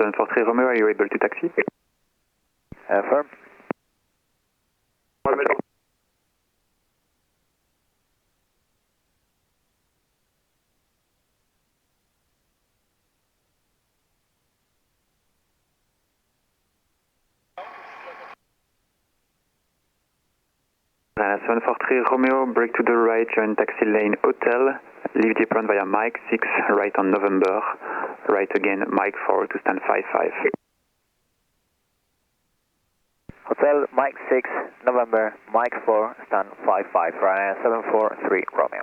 743 Romeo, are you able to taxi? Affirm. Ryanair 743 Romeo, break to the right, join taxi lane hotel, leave the apron via Mike 6, right on November, right again Mike 4 to stand 55. Hotel Mike 6, November, Mike 4, stand 55, Ryanair 743 Romeo.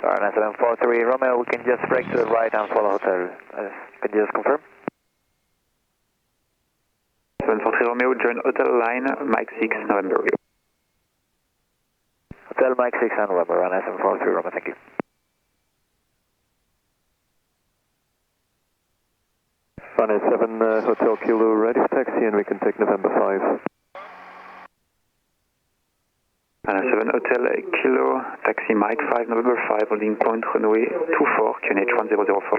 Ryanair 743 Romeo, we can just break to the right and follow hotel. Can you just confirm? 743 Romeo, join hotel line Mike 6, November. Hotel Mike 6 and November, Ryanair 743 Romeo, thank you. Ryanair 7 Hotel Kilo, ready for taxi and we can take November 5. Ryanair 7 Hotel Kilo, taxi Mike 5, November 5, holding point runway 24, QNH 1004.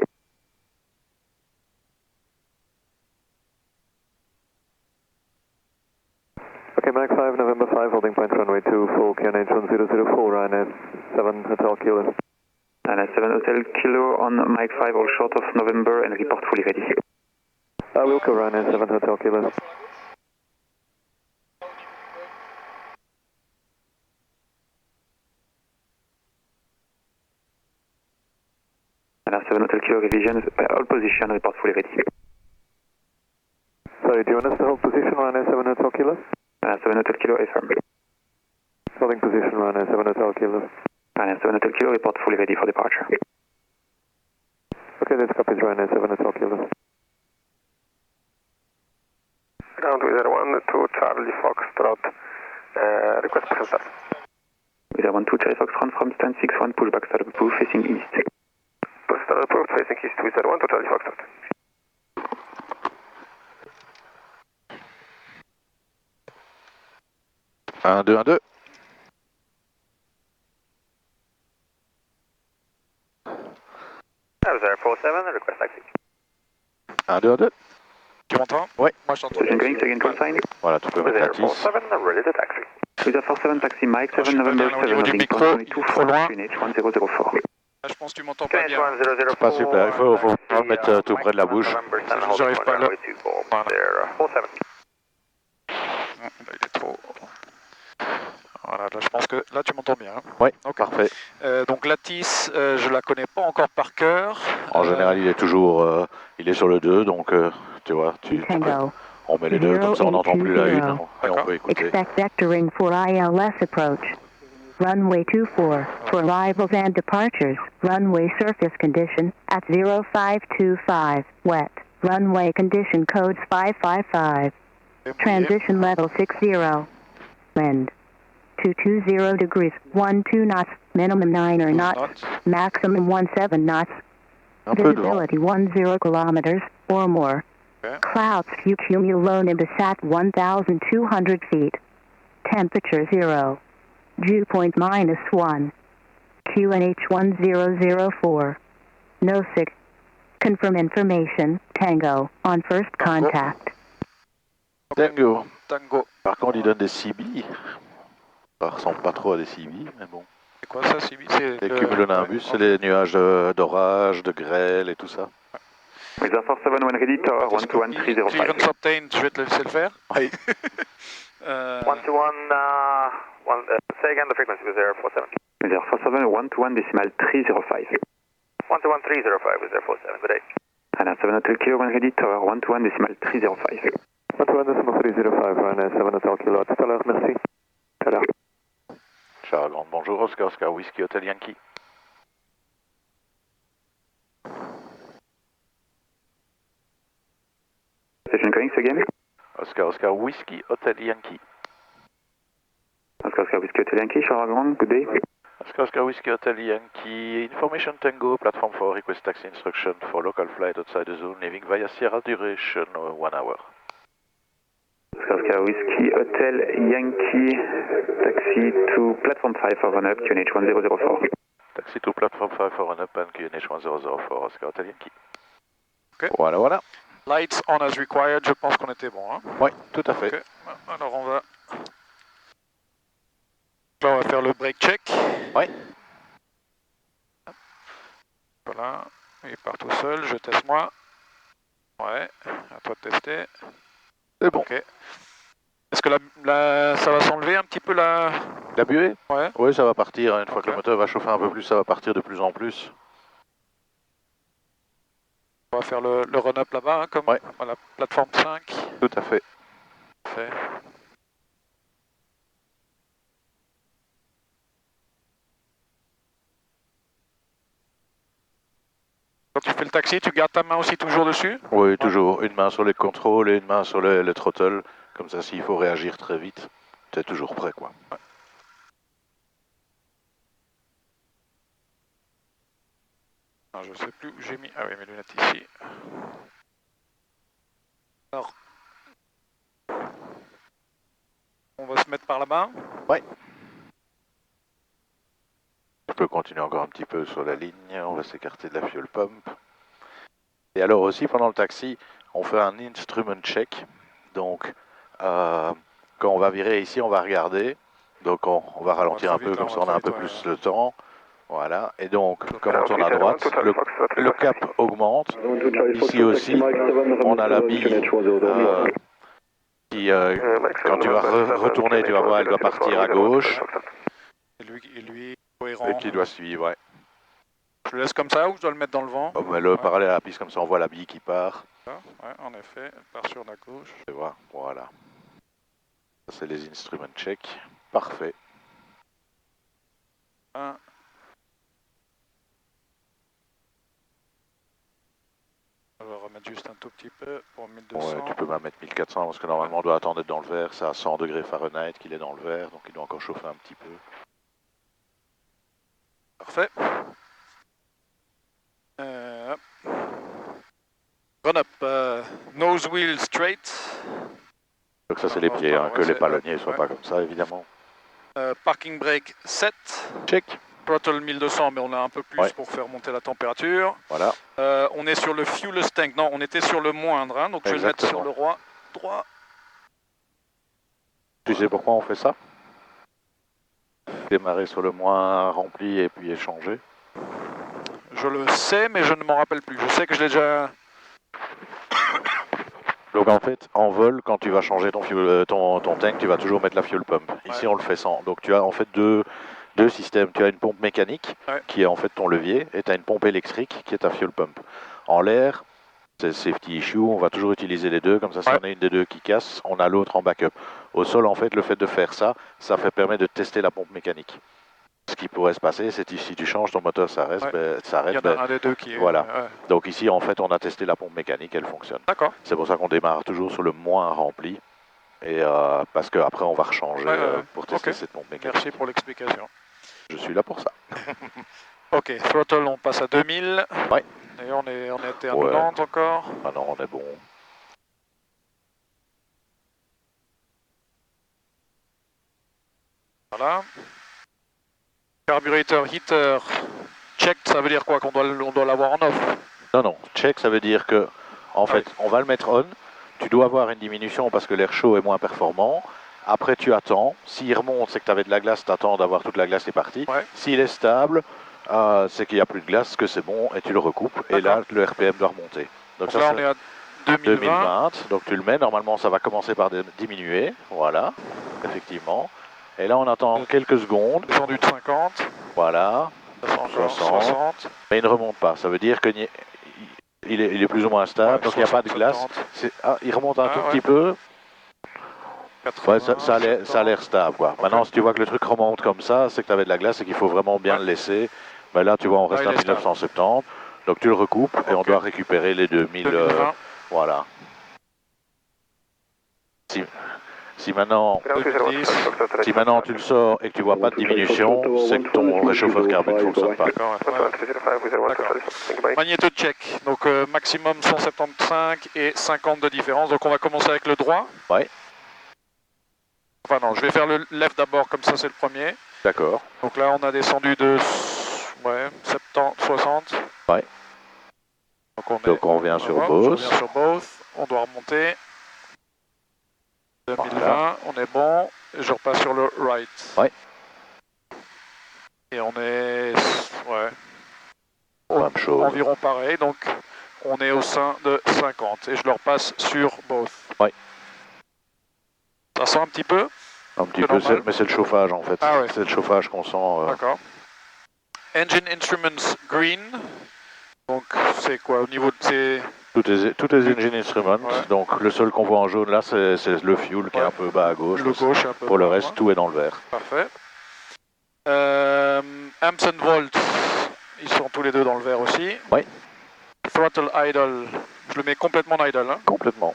Okay, Mike 5, November 5, holding point runway 24, QNH 1004, Ryanair 7 Hotel Kilo. Ryanair 7 Hotel Kilo on Mike 5, all short of November and report fully ready. Wilco, Ryanair 7 Hotel Kilo. Ryanair 7 Hotel Kilo revision, all position, report fully ready. Sorry, do you want us to hold position, Ryanair 7 Hotel Kilo? Ryanair 7 Hotel Kilo, affirm. Holding position, Ryanair 7 Hotel Kilo. Ryanair 7 Hotel Kilo, report fully ready for departure. Okay, this copies Ryanair 7 Hotel Kilo. Ground Wizard 1 to Charlie Foxtrot, request push start. Wizard 1 to Charlie Foxtrot from stand 61, pushback start approved, facing east. Push start approved, facing east, Wizard 1 to Charlie Foxtrot. Un, deux, un, deux. Wizard 47, request taxi. 1, 2, 1, 2. Tu m'entends? Oui. Moi je t'entends. Station going, second consign. Voilà, tu peux mettre la Wizard tisse. 47, ready to taxi. Wizard 47, taxi Mike Non, je 7, suis pas November bien là au 7, niveau du holding micro, point runway il est trop loin. 24, QNH 1004. Là, je pense que tu m'entends pas QNH bien. 1004. Pas super, il faut vraiment mettre tout près de la bouche. J'arrive pas là. Voilà. Voilà. 47. Là, il est trop... Voilà, là je pense que... Là tu m'entends bien. Hein. Oui, Ok. parfait. Donc la TIS, je la connais pas encore par cœur. En général, il est toujours... il est sur le 2, donc tu vois, tu peux, on met les deux, comme ça on n'entend plus la 1 et on peut écouter. Expect vectoring for ILS approach. Runway 24 for arrivals and departures. Runway surface condition at 0525. Wet. Runway condition codes 555. Transition level 60. Wind 220 degrees, 12 knots, minimum 9 knots, maximum 17 knots. Un peu de vent. Visibility 10 kilometers or more. Okay. Clouds few cumulonimbus at 1,200 feet. Temperature 0. Dew point -1. QNH 1004. No sig. Confirm information. Tango on first contact. Tango. Tango. Par contre, il donne des CB. Ça ressemble pas trop à des CB, mais bon. C'est quoi ça, CB? Les cumulonimbus, c'est les nuages d'orage, de grêle et tout ça. Wizard 47, one ready, tower 121-305. Clearance obtained, je vais te laisser le faire. Oui. 121, say again the frequency, Wizard 47. Wizard 47, 121 decimal 305. 121.305 is 047, good day. Ryanair 7 Hotel Kilo, 1 ready, tower 121.305. 121.305, Ryanair 7 Hotel Kilo, à tout à l'heure, merci. Tout à l'heure. Charles Grande, bonjour, Oscar, Oscar, Whiskey, Hotel Yankee. Station calling again. Oscar, Oscar, Whiskey, Hotel Yankee. Oscar, Oscar, Whiskey Hotel Yankee, Charles Grande, good day. Oscar, Oscar, Whiskey, Hotel Yankee, Information Tango, platform 4, request taxi instruction for local flight outside the zone, leaving via Sierra, duration 1 hour. Oscar, Oscar, Whiskey Hotel Yankee, taxi to platform 5 for run up, QNH 1004. Taxi to platform 5 for run up and QNH 1004, Oscar, Hotel Yankee. Ok. Voilà, voilà. Lights on as required, je pense qu'on était bon. Hein. Oui, tout à fait. Okay. Alors on va... Là on va faire le brake check. Oui. Voilà, il part tout seul, je teste moi. Ouais, à toi de tester. C'est bon. Ok. Est-ce que ça va s'enlever un petit peu la... La buée? Ouais. Oui, ça va partir. Une fois Ok. que le moteur va chauffer un peu plus, ça va partir de plus en plus. On va faire le run-up là-bas, hein, comme à la plateforme 5. Tout à fait. Parfait. Quand tu fais le taxi, tu gardes ta main aussi toujours dessus? Oui, toujours. Une main sur les contrôles et une main sur le throttle. Comme ça, s'il faut réagir très vite, tu es toujours prêt, quoi. Ouais. Ah, je sais plus où j'ai mis. Ah oui, mes lunettes ici. Alors, on va se mettre par là-bas. Ouais. On peut continuer encore un petit peu sur la ligne. On va s'écarter de la fuel pump. Et alors aussi, pendant le taxi, on fait un instrument check. Donc, quand on va virer ici, on va regarder. Donc, on va ralentir un peu, comme ça on a un peu plus le temps. Voilà, et donc, comme on tourne à droite, le cap augmente. Ici aussi, on a la bille qui, quand tu vas retourner, tu vas voir, elle doit partir à gauche. Et lui cohérent. Et qui doit suivre, ouais. Je le laisse comme ça ou je dois le mettre dans le vent? Oh, le parallèle à la piste, comme ça on voit la bille qui part. Ouais, en effet, elle part sur la gauche. Tu vois, voilà. Ça, c'est les instrument check. Parfait. On va remettre juste un tout petit peu pour 1200. Ouais, tu peux même mettre 1400 parce que normalement on doit attendre d'être dans le vert. C'est à 100 degrés Fahrenheit qu'il est dans le vert, donc il doit encore chauffer un petit peu. Parfait. Run up, nose wheel straight. Donc ça c'est les pieds, hein, que les palonniers ne soient pas comme ça évidemment. Parking brake 7. Check. Throttle 1200, mais on a un peu plus pour faire monter la température. Voilà. On est sur le fuel tank. Non, on était sur le moindre, hein, donc je vais le mettre sur le droit. Tu sais pourquoi on fait ça? Démarrer sur le moins rempli et puis échanger. Je le sais, mais je ne m'en rappelle plus. Je sais que je l'ai déjà... Donc en fait, en vol, quand tu vas changer ton tank, tu vas toujours mettre la fuel pump. Ici, on le fait sans. Donc tu as en fait deux systèmes. Tu as une pompe mécanique, qui est en fait ton levier, et tu as une pompe électrique, qui est ta fuel pump. En l'air, c'est safety issue, on va toujours utiliser les deux, comme ça, si on a une des deux qui casse, on a l'autre en backup. Au sol, en fait, le fait de faire ça, ça permet de tester la pompe mécanique. Ce qui pourrait se passer, c'est que si tu changes, ton moteur s'arrête. Il y en a un des deux qui est... Voilà. Donc ici, en fait, on a testé la pompe mécanique, elle fonctionne. D'accord. C'est pour ça qu'on démarre toujours sur le moins rempli. Et parce qu'après, on va rechanger pour tester cette pompe mécanique. Merci pour l'explication. Je suis là pour ça. Ok, throttle, on passe à 2000. Ouais. Et on était à 90 encore. Ah non, on est bon. Voilà. Carburetor heater check, ça veut dire quoi? Qu'on doit l'avoir en off? Non, check, ça veut dire que, en fait, on va le mettre on. Tu dois avoir une diminution parce que l'air chaud est moins performant. Après, tu attends. S'il remonte, c'est que tu avais de la glace, tu attends d'avoir toute la glace est partie. S'il est stable, c'est qu'il n'y a plus de glace, que c'est bon, et tu le recoupes. Et là, le RPM doit remonter. Donc ça, là, on est à 2020. Donc tu le mets, normalement, ça va commencer par diminuer. Voilà, effectivement. Et là, on attend quelques secondes. Descendu de 50. Voilà. Ça change 60. Mais il ne remonte pas. Ça veut dire que il est plus ou moins stable, donc il n'y a pas de glace. Il remonte un tout petit peu. 80, Ouais, ça a l'air stable, quoi. Okay. Maintenant, si tu vois que le truc remonte comme ça, c'est que tu avais de la glace et qu'il faut vraiment bien le laisser. Mais là, tu vois, on reste à 1970. Donc tu le recoupes et on doit récupérer les 2000. Voilà. Si maintenant tu le sors et que tu vois pas de diminution, c'est que ton réchauffeur carbone ne fonctionne pas. D'accord. Magnéto check. Donc maximum 175 et 50 de différence. Donc on va commencer avec le droit. Ouais. Enfin non, je vais faire le left d'abord, comme ça c'est le premier. D'accord. Donc là on a descendu de 70, 60. Ouais. Donc on revient sur both. On doit remonter. 2020, voilà. On est bon. Et je repasse sur le right. Ouais. Et on est Même chose. Environ pareil. Donc on est au sein de 50. Et je le repasse sur both. Ouais. Ça sent un petit peu. Un petit peu, mais c'est le chauffage en fait. Ah ouais. C'est le chauffage qu'on sent. D'accord. Engine instruments green. Donc c'est quoi au niveau de Tout est engine instruments. Ouais. Donc le seul qu'on voit en jaune là, c'est le fuel qui est un peu bas à gauche. Le gauche un peu. Pour le reste, tout est dans le vert. Parfait. Amps and volts, ils sont tous les deux dans le vert aussi. Oui. Throttle idle, je le mets complètement en idle. Hein. Complètement.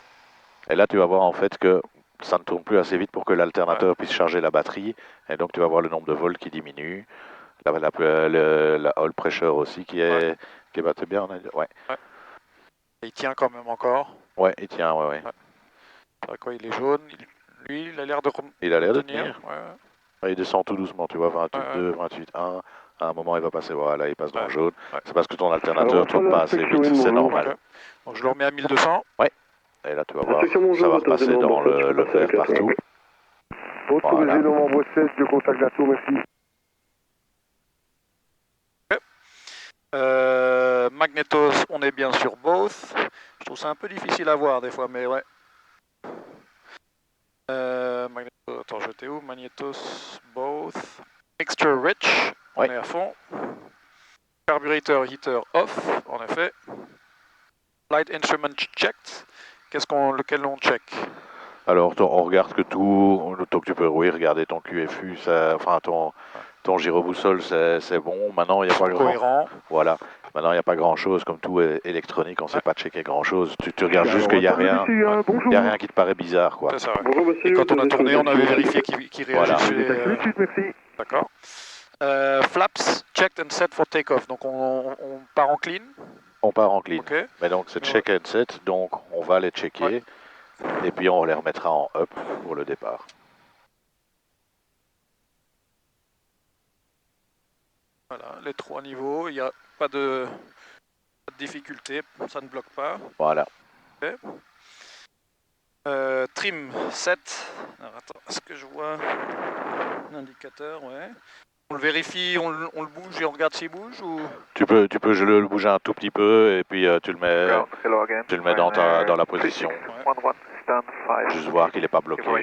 Et là, tu vas voir en fait que ça ne tourne plus assez vite pour que l'alternateur puisse charger la batterie. Et donc, tu vas voir le nombre de volts qui diminue. La oil pressure aussi qui est battu bien. Ouais. Et il tient quand même encore. Ouais, il tient, ouais. Quoi, il est jaune. Lui, il a l'air de tenir. Ouais, il descend tout doucement, tu vois, 28.2, 28.1. À un moment, il va passer, voilà, il passe dans le jaune. C'est parce que ton alternateur ne tourne pas assez vite, c'est normal. Okay. Donc je le remets à 1200. Ouais. Et là, tu vas voir, ça va repasser dans le vert partout. Autorisé le membre 16, je contacte la tour, merci. Magnetos, on est bien sur both. Je trouve ça un peu difficile à voir des fois, mais ouais. Magnetos, attends, j'étais où? Magnetos, both. Mixture rich, on est à fond. Carburetor heater off, en effet. Light instrument checked. Lequel on check? Alors, on regarde que tout, donc tu peux, regarder ton QFU, enfin ton gyroboussole, c'est bon. Maintenant, il n'y a pas cohérent. Voilà. Maintenant, il n'y a pas grand-chose, comme tout est électronique, on ne sait pas checker grand-chose. Tu regardes juste qu'il n'y a rien. Il n'y a rien qui te paraît bizarre, quoi. C'est ça, ouais. Bonjour, monsieur, et quand on a tourné, on avait vérifié qu'il réagissait. Merci. D'accord. Flaps, checked and set for takeoff. Donc on part en clean. On part en clean. Okay. Mais donc c'est check and set, donc on va les checker. Et puis on les remettra en up pour le départ. Voilà, les 3 niveaux, il n'y a pas de difficulté, ça ne bloque pas. Voilà. Okay. Trim 7. Alors attends, est-ce que je vois l'indicateur? Ouais. On le vérifie, on le bouge et on regarde s'il bouge ou... Tu peux le bouger un tout petit peu et puis tu le mets dans la position. Ouais. Juste voir qu'il n'est pas bloqué, quoi.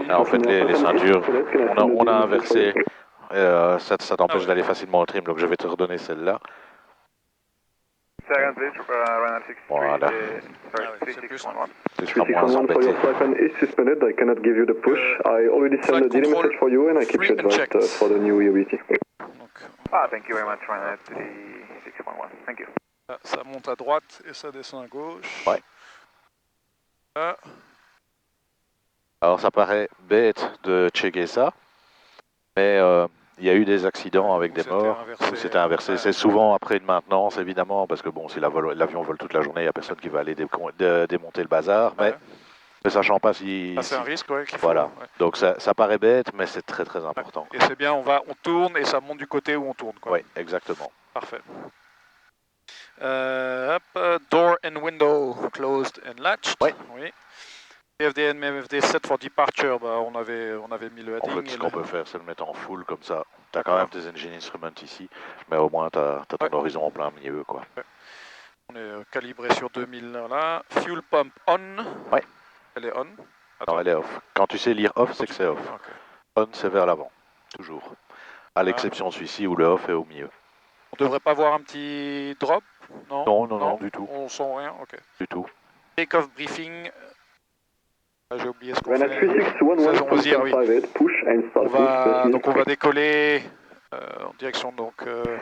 Alors, en fait, les ceintures, on a inversé. Ça t'empêche d'aller facilement au trim, donc je vais te redonner celle-là. Voilà. Tu seras moins embêté. Thank you very much, Ryanair 3611. Thank you. Ça monte à droite et ça descend à gauche. Ouais. Là. Alors ça paraît bête de checker ça, mais il y a eu des accidents avec des morts où c'était inversé. C'est souvent après une maintenance, évidemment, parce que bon, si l'avion vole toute la journée, il n'y a personne qui va aller démonter le bazar, mais ne sachant pas si... c'est un risque, ouais, qu'il faut... Voilà, donc ça paraît bête, mais c'est très très important. Et c'est bien, on tourne et ça monte du côté où on tourne, quoi. Oui, exactement. Parfait. Door and window closed and latched. Oui. PFD and MFD set for departure, on avait mis le heading. En fait, ce qu'on peut faire, c'est le mettre en full comme ça. Tu as quand même tes engine instruments ici, mais au moins tu as ton horizon en plein milieu, quoi. On est calibré sur 2000 là. Fuel pump on. Ouais. Elle est on. Non, elle est off. Quand tu sais lire off, c'est que c'est off. Okay. On, c'est vers l'avant, toujours. À l'exception de celui-ci où le off est au milieu. On devrait pas voir un petit drop? Non, non, du tout. On sent rien, ok. Du tout. Take-off briefing. Ah, j'ai oublié ce qu'on Runway fait. 3611, push and start. Donc on va décoller en direction donc, de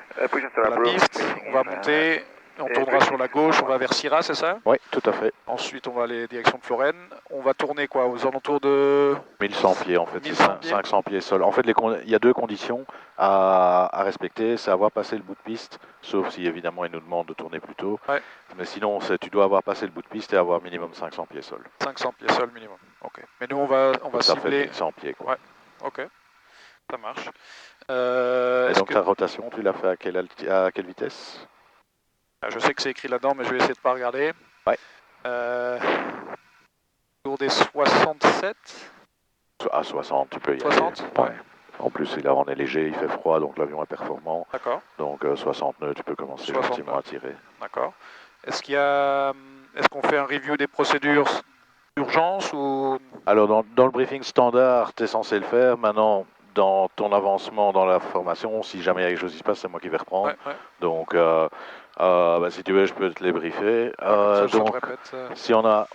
la piste. On va monter. On tournera sur la gauche, on va vers Syrah, c'est ça? Oui, tout à fait. Ensuite, on va aller direction de Florène. On va tourner quoi? Aux alentours de 1100 pieds en fait, 1100 pieds. 500 pieds sol. En fait, il y a deux conditions à respecter, c'est avoir passé le bout de piste, sauf si évidemment il nous demande de tourner plus tôt. Ouais. Mais sinon, tu dois avoir passé le bout de piste et avoir minimum 500 pieds sol. 500 pieds sol minimum, ok. Mais nous, on va Ça cibler... fait 1100 pieds quoi. Ouais, ok. Ça marche. Et donc ta rotation, tu l'as fait à quelle vitesse? Je sais que c'est écrit là-dedans, mais je vais essayer de ne pas regarder. Ouais. Autour des 67. À 60, tu peux y 60 aller. Ouais. En plus, là, on est léger, il fait froid, donc l'avion est performant. D'accord. Donc 60 nœuds, tu peux commencer gentiment à tirer. D'accord. Est-ce qu'on fait un review des procédures d'urgence ou... Alors, dans le briefing standard, tu es censé le faire. Maintenant, dans ton avancement dans la formation, si jamais il y a quelque chose qui se passe, c'est moi qui vais reprendre. Ouais. Donc, si tu veux, je peux te les briefer. Donc, si on a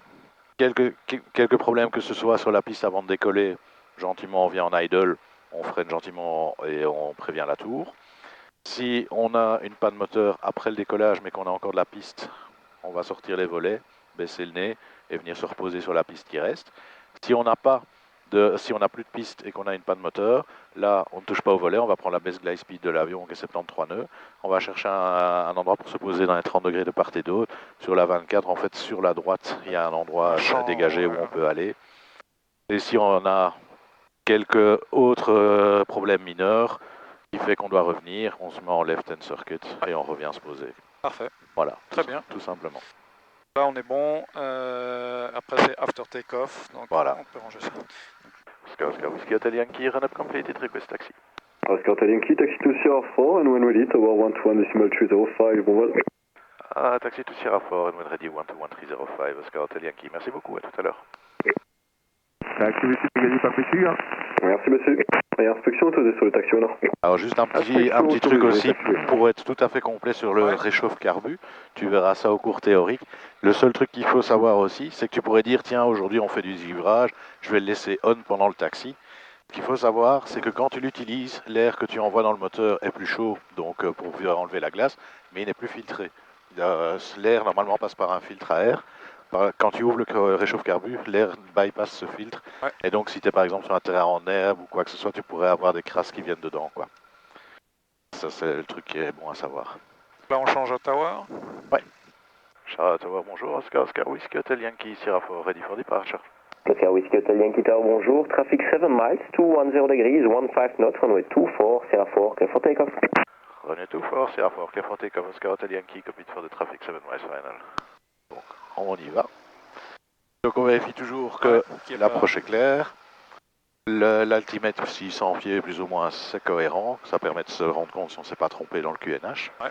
quelques problèmes, que ce soit sur la piste avant de décoller, gentiment on vient en idle, on freine gentiment et on prévient la tour. Si on a une panne moteur après le décollage, mais qu'on a encore de la piste, on va sortir les volets, baisser le nez et venir se reposer sur la piste qui reste. Si on n'a plus de piste et qu'on a une panne moteur, là, on ne touche pas au volet, on va prendre la base glide speed de l'avion qui est 73 nœuds. On va chercher un endroit pour se poser dans les 30 degrés de part et d'autre. Sur la 24, en fait, sur la droite, il y a un endroit dégagé où on peut aller. Et si on a quelques autres problèmes mineurs qui fait qu'on doit revenir, on se met en left hand circuit et on revient se poser. Parfait. Voilà. Très bien. Tout simplement. Là, on est bon. Après, c'est after take-off. Donc, voilà. On peut ranger ça. Oscar Whiskey Hotel Yankee, run up completed, request taxi. Oscar Hotel Yankee, taxi to Sierra 4, and when ready, tower 121.305, bon vol. Taxi to Sierra 4, and when ready, 121.305, Oscar Hotel Yankee. Merci beaucoup, à tout à l'heure. Taxi, monsieur, Pegasi, pas précis, hein. Merci, monsieur. Et inspection autorisée sur le taxi au nord. Alors, juste un petit truc aussi, pour être tout à fait complet sur le réchauffe-carbu, tu verras ça au cours théorique. Le seul truc qu'il faut savoir aussi, c'est que tu pourrais dire, tiens, aujourd'hui on fait du givrage, je vais le laisser on pendant le taxi. Ce qu'il faut savoir, c'est que quand tu l'utilises, l'air que tu envoies dans le moteur est plus chaud, donc pour pouvoir enlever la glace, mais il n'est plus filtré. L'air, normalement, passe par un filtre à air. Quand tu ouvres le réchauffe-carbu, l'air bypass ce filtre. Ouais. Et donc, si tu es par exemple sur un terrain en herbe ou quoi que ce soit, tu pourrais avoir des crasses qui viennent dedans, quoi. Ça, c'est le truc qui est bon à savoir. Là, on change à tower. Ouais. Charles Tower, bonjour. Oscar Whiskey Hotel Yankee, Sierra 4, ready for departure. Oscar Whiskey Hotel Yankee Tower, bonjour. Traffic 7 miles, 210 degrees, 15 knots, runway 24, Sierra 4, clear for takeoff. Runway 24, Sierra 4, clear for takeoff, Oscar Hotel Yankee, copied for the traffic 7 miles final. Donc, on y va. Donc on vérifie toujours que l'approche est claire. L'altimètre 600 pieds plus ou moins c'est cohérent. Ça permet de se rendre compte si on ne s'est pas trompé dans le QNH. Ouais.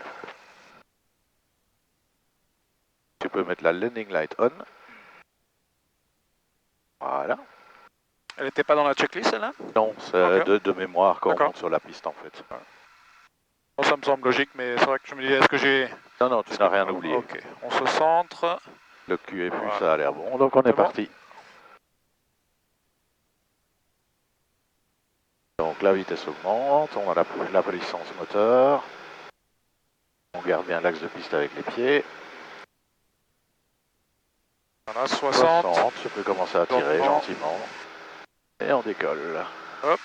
Tu peux mettre la landing light on. Voilà. Elle n'était pas dans la checklist celle-là? Non, c'est de mémoire quand on monte sur la piste en fait. Ouais. Bon, ça me semble logique, mais c'est vrai que je me disais, est-ce que j'ai... Non, tu n'as rien oublié. Ok, on se centre. Le Q est plus, ça a l'air bon, donc on est parti. Donc la vitesse augmente, on a la puissance moteur. On garde bien l'axe de piste avec les pieds. Voilà, 60. Tu peux commencer à tirer gentiment. Et on décolle. Hop.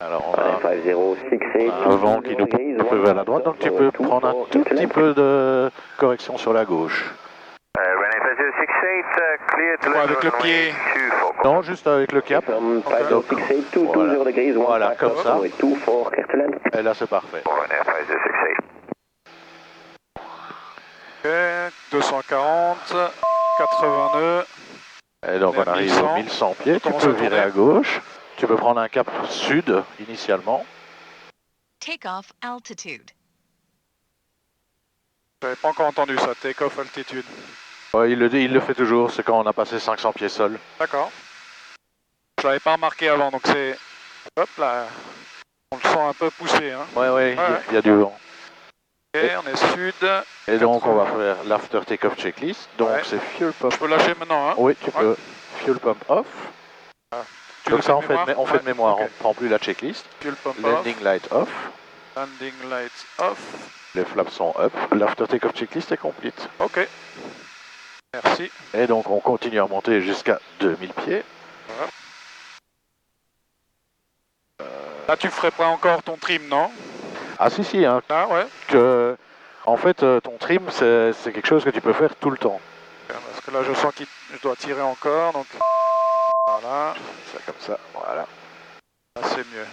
Alors on a un vent qui nous pousse vers la droite, donc tu peux prendre un tout petit peu de correction sur la gauche. Avec le pied. Non, juste avec le cap. Donc, voilà, comme ça. Et là c'est parfait. Ok, 240, 80 nœuds. Et donc on arrive aux 1100 pieds, tu peux virer à gauche. Tu peux prendre un cap sud initialement. Takeoff altitude. J'avais pas encore entendu ça, take-off altitude. Ouais, il le fait toujours, c'est quand on a passé 500 pieds sol. D'accord. Je l'avais pas remarqué avant, donc c'est... Hop là, on le sent un peu poussé. Hein. Ouais, il y a du vent. Ok, on est sud. Et donc on va faire l'after take-off checklist. Donc c'est fuel pump. Je peux lâcher maintenant, hein? Oui, tu peux. Fuel pump off. Ah. Donc ça, on fait de mémoire, okay. On prend plus la checklist. Fuel pump Landing off. light off. Landing lights off. Les flaps sont up. L'after take-off checklist est complete. Ok. Merci. Et donc on continue à monter jusqu'à 2000 pieds. Voilà. Là tu ferais pas encore ton trim, non? Ah si, hein. Ah ouais. En fait, ton trim, c'est quelque chose que tu peux faire tout le temps. Parce que là je sens que je dois tirer encore, donc voilà. Ça comme ça, voilà. Là c'est mieux.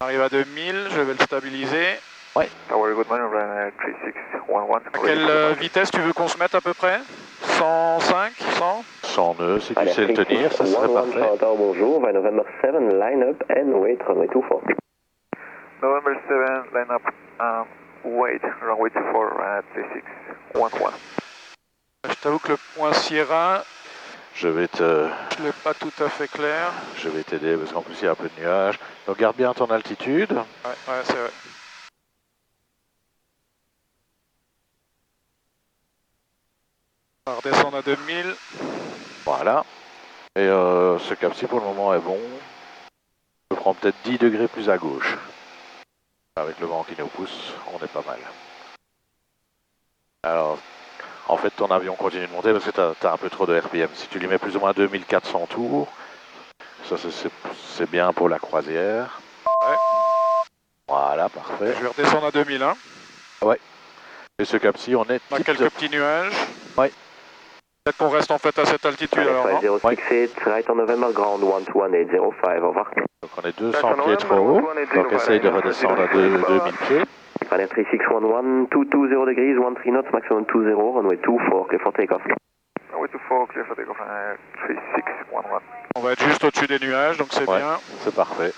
On arrive à 2000, je vais le stabiliser. Ouais. Tower, good morning, Ryanair 3611. À quelle vitesse tu veux qu'on se mette à peu près? 105, 100? 100 nœuds, si tu sais le tenir, ça serait parfait. Bonjour, November 7, line up and wait, runway 24. November 7, line up, wait, runway 24, Ryanair 3611. Je t'avoue que le point Sierra, je l'ai pas tout à fait clair. Je vais t'aider parce qu'en plus il y a un peu de nuages. Donc garde bien ton altitude. Ouais, c'est vrai. On va redescendre à 2000. Voilà. Et ce cap-ci pour le moment est bon. Je prends peut-être 10 degrés plus à gauche. Avec le vent qui nous pousse, on est pas mal. Alors, en fait ton avion continue de monter parce que tu as un peu trop de RPM. Si tu lui mets plus ou moins 2400 tours, ça c'est bien pour la croisière. Ouais. Voilà, parfait. Je vais redescendre à 2000. Hein. Ouais. Et ce cap-ci, on est... On a quelques petits nuages. Ouais. Peut-être qu'on reste en fait à cette altitude alors, non? 068, right on November ground 12105, au revoir. Donc on est 200 pieds trop haut, donc essaye de redescendre à 2000 pieds. Ryanair 3611, 220 degrees, 13 knots, maximum 20, runway 24, clear for takeoff. Runway 24, clear for takeoff, Ryanair 3611. On va être juste au-dessus des nuages, donc c'est bien. C'est parfait.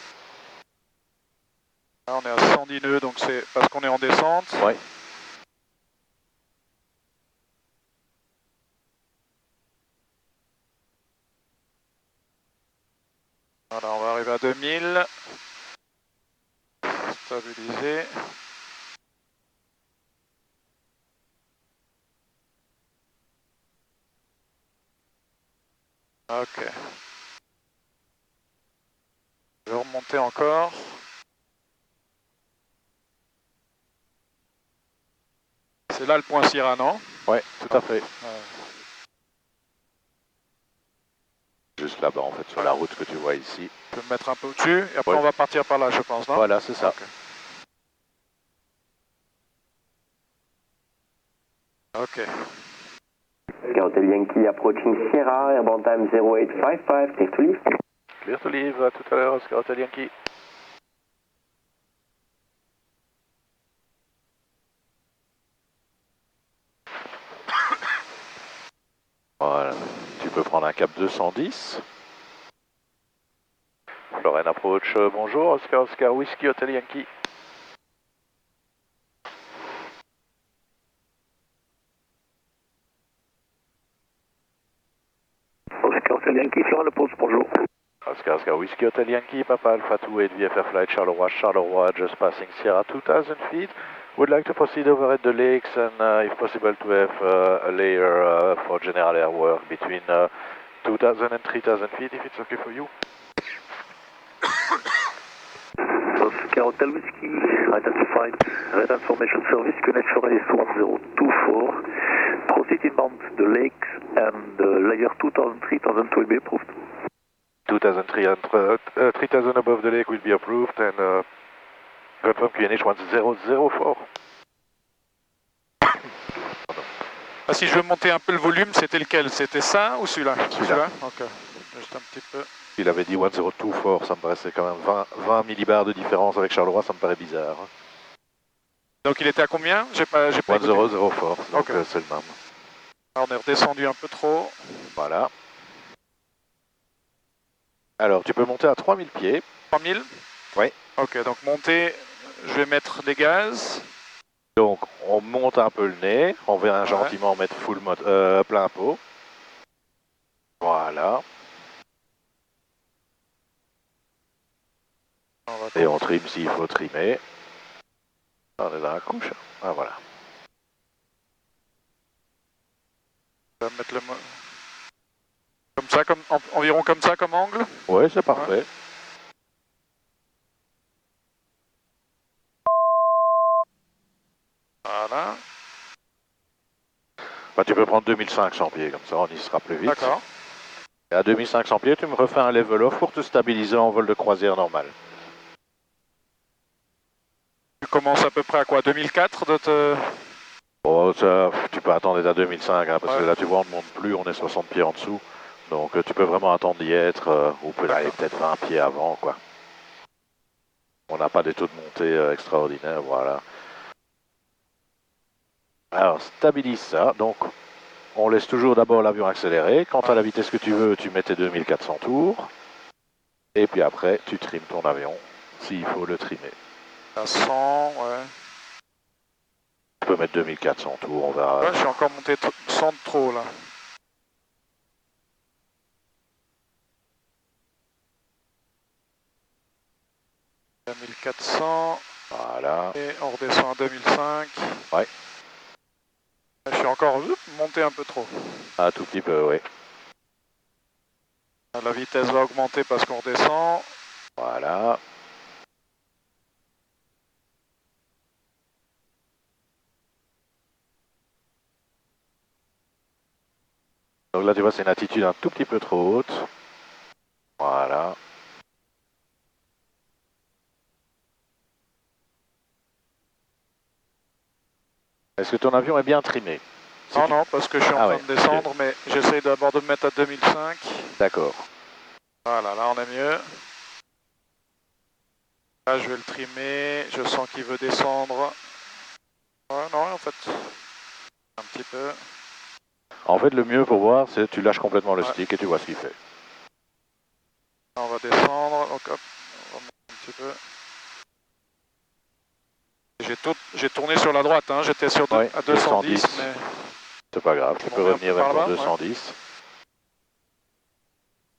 Là on est à 110 nœuds, donc c'est parce qu'on est en descente. Ouais. Voilà, on va arriver à 2000. Stabiliser. Ok. Je vais remonter encore. C'est là le point Sierra, non? Ouais, tout à fait. Juste là-bas, en fait, sur la route que tu vois ici. Je vais me mettre un peu au-dessus, et après on va partir par là, je pense, non? Voilà, c'est ça. Ok. Hotel Yankee approaching Sierra, airborne time 0855, clear to leave. Clear to leave, à tout à l'heure, Oscar Hotel Yankee. Voilà, tu peux prendre un cap 210. Florène approach, bonjour, Oscar Whiskey Hotel Yankee. Oscar Hotel Yankee, Florène approach, bonjour. Oscar Whiskey Hotel Yankee, Papa Alpha 28 VFR flight Charleroi, just passing Sierra 2000 feet. Would like to proceed over at the lakes and if possible to have a layer for general air work between 2000 and 3000 feet if it's okay for you. Oscar Hotel Whiskey, identified, red information service, connection is 1024. Proceed inbound the lakes and layer 2000, 3000 will be approved. 3000 above the lake will be approved and confirm QNH 1004. Ah, si je veux monter un peu le volume, c'était lequel? C'était ça ou celui-là? Celui-là. Ok, juste un petit peu. Il avait dit 1024, ça me paraissait quand même 20 millibars de différence avec Charleroi, ça me paraît bizarre. Donc il était à combien? J'ai pas 1004, donc okay. c'est le même. Alors, on est redescendu un peu trop. Voilà. Alors, tu peux monter à 3000 pieds. 3000? Oui. Ok, donc monter, je vais mettre les gaz. Donc, on monte un peu le nez. On vient gentiment mettre plein pot. Voilà. Et on trime s'il faut trimer. On est dans la couche. Ah, voilà. On va mettre le... Comme ça, environ comme ça, comme angle? Oui, c'est parfait. Ouais. Voilà. Bah, tu peux prendre 2500 pieds, comme ça on y sera plus vite. D'accord. Et à 2500 pieds, tu me refais un level off pour te stabiliser en vol de croisière normal. Tu commences à peu près à quoi? 2004 de te... Oh, ça, tu peux attendre à 2005, hein, parce que là tu vois on ne monte plus, on est 60 pieds en dessous. Donc tu peux vraiment attendre d'y être, ou peut aller peut-être 20 pieds avant, quoi. On n'a pas des taux de montée extraordinaires, voilà. Alors stabilise ça, donc on laisse toujours d'abord l'avion accélérer. Quant à la vitesse que tu veux, tu mets tes 2400 tours. Et puis après, tu trimes ton avion, s'il faut le trimer. À 100, ouais. Tu peux mettre 2400 tours, on verra. Ouais, je suis encore monté 100 de trop là. À 1400. Voilà. Et on redescend à 2005. Ouais. Je suis encore monté un peu trop. Un tout petit peu, oui. La vitesse va augmenter parce qu'on redescend. Voilà. Donc là, tu vois, c'est une attitude un tout petit peu trop haute. Voilà. Est-ce que ton avion est bien trimé? Non, non, parce que je suis en train de descendre, mais j'essaie d'abord de me mettre à 2005. D'accord. Voilà, là on est mieux. Là je vais le trimer, je sens qu'il veut descendre. Ouais, non, en fait, un petit peu. En fait, le mieux pour voir, c'est tu lâches complètement le stick et tu vois ce qu'il fait. On va descendre, donc hop, on va monter un petit peu. J'ai tourné sur la droite, hein. J'étais sur à 210, mais... C'est pas grave, tu peux revenir vers ton 210. Ouais.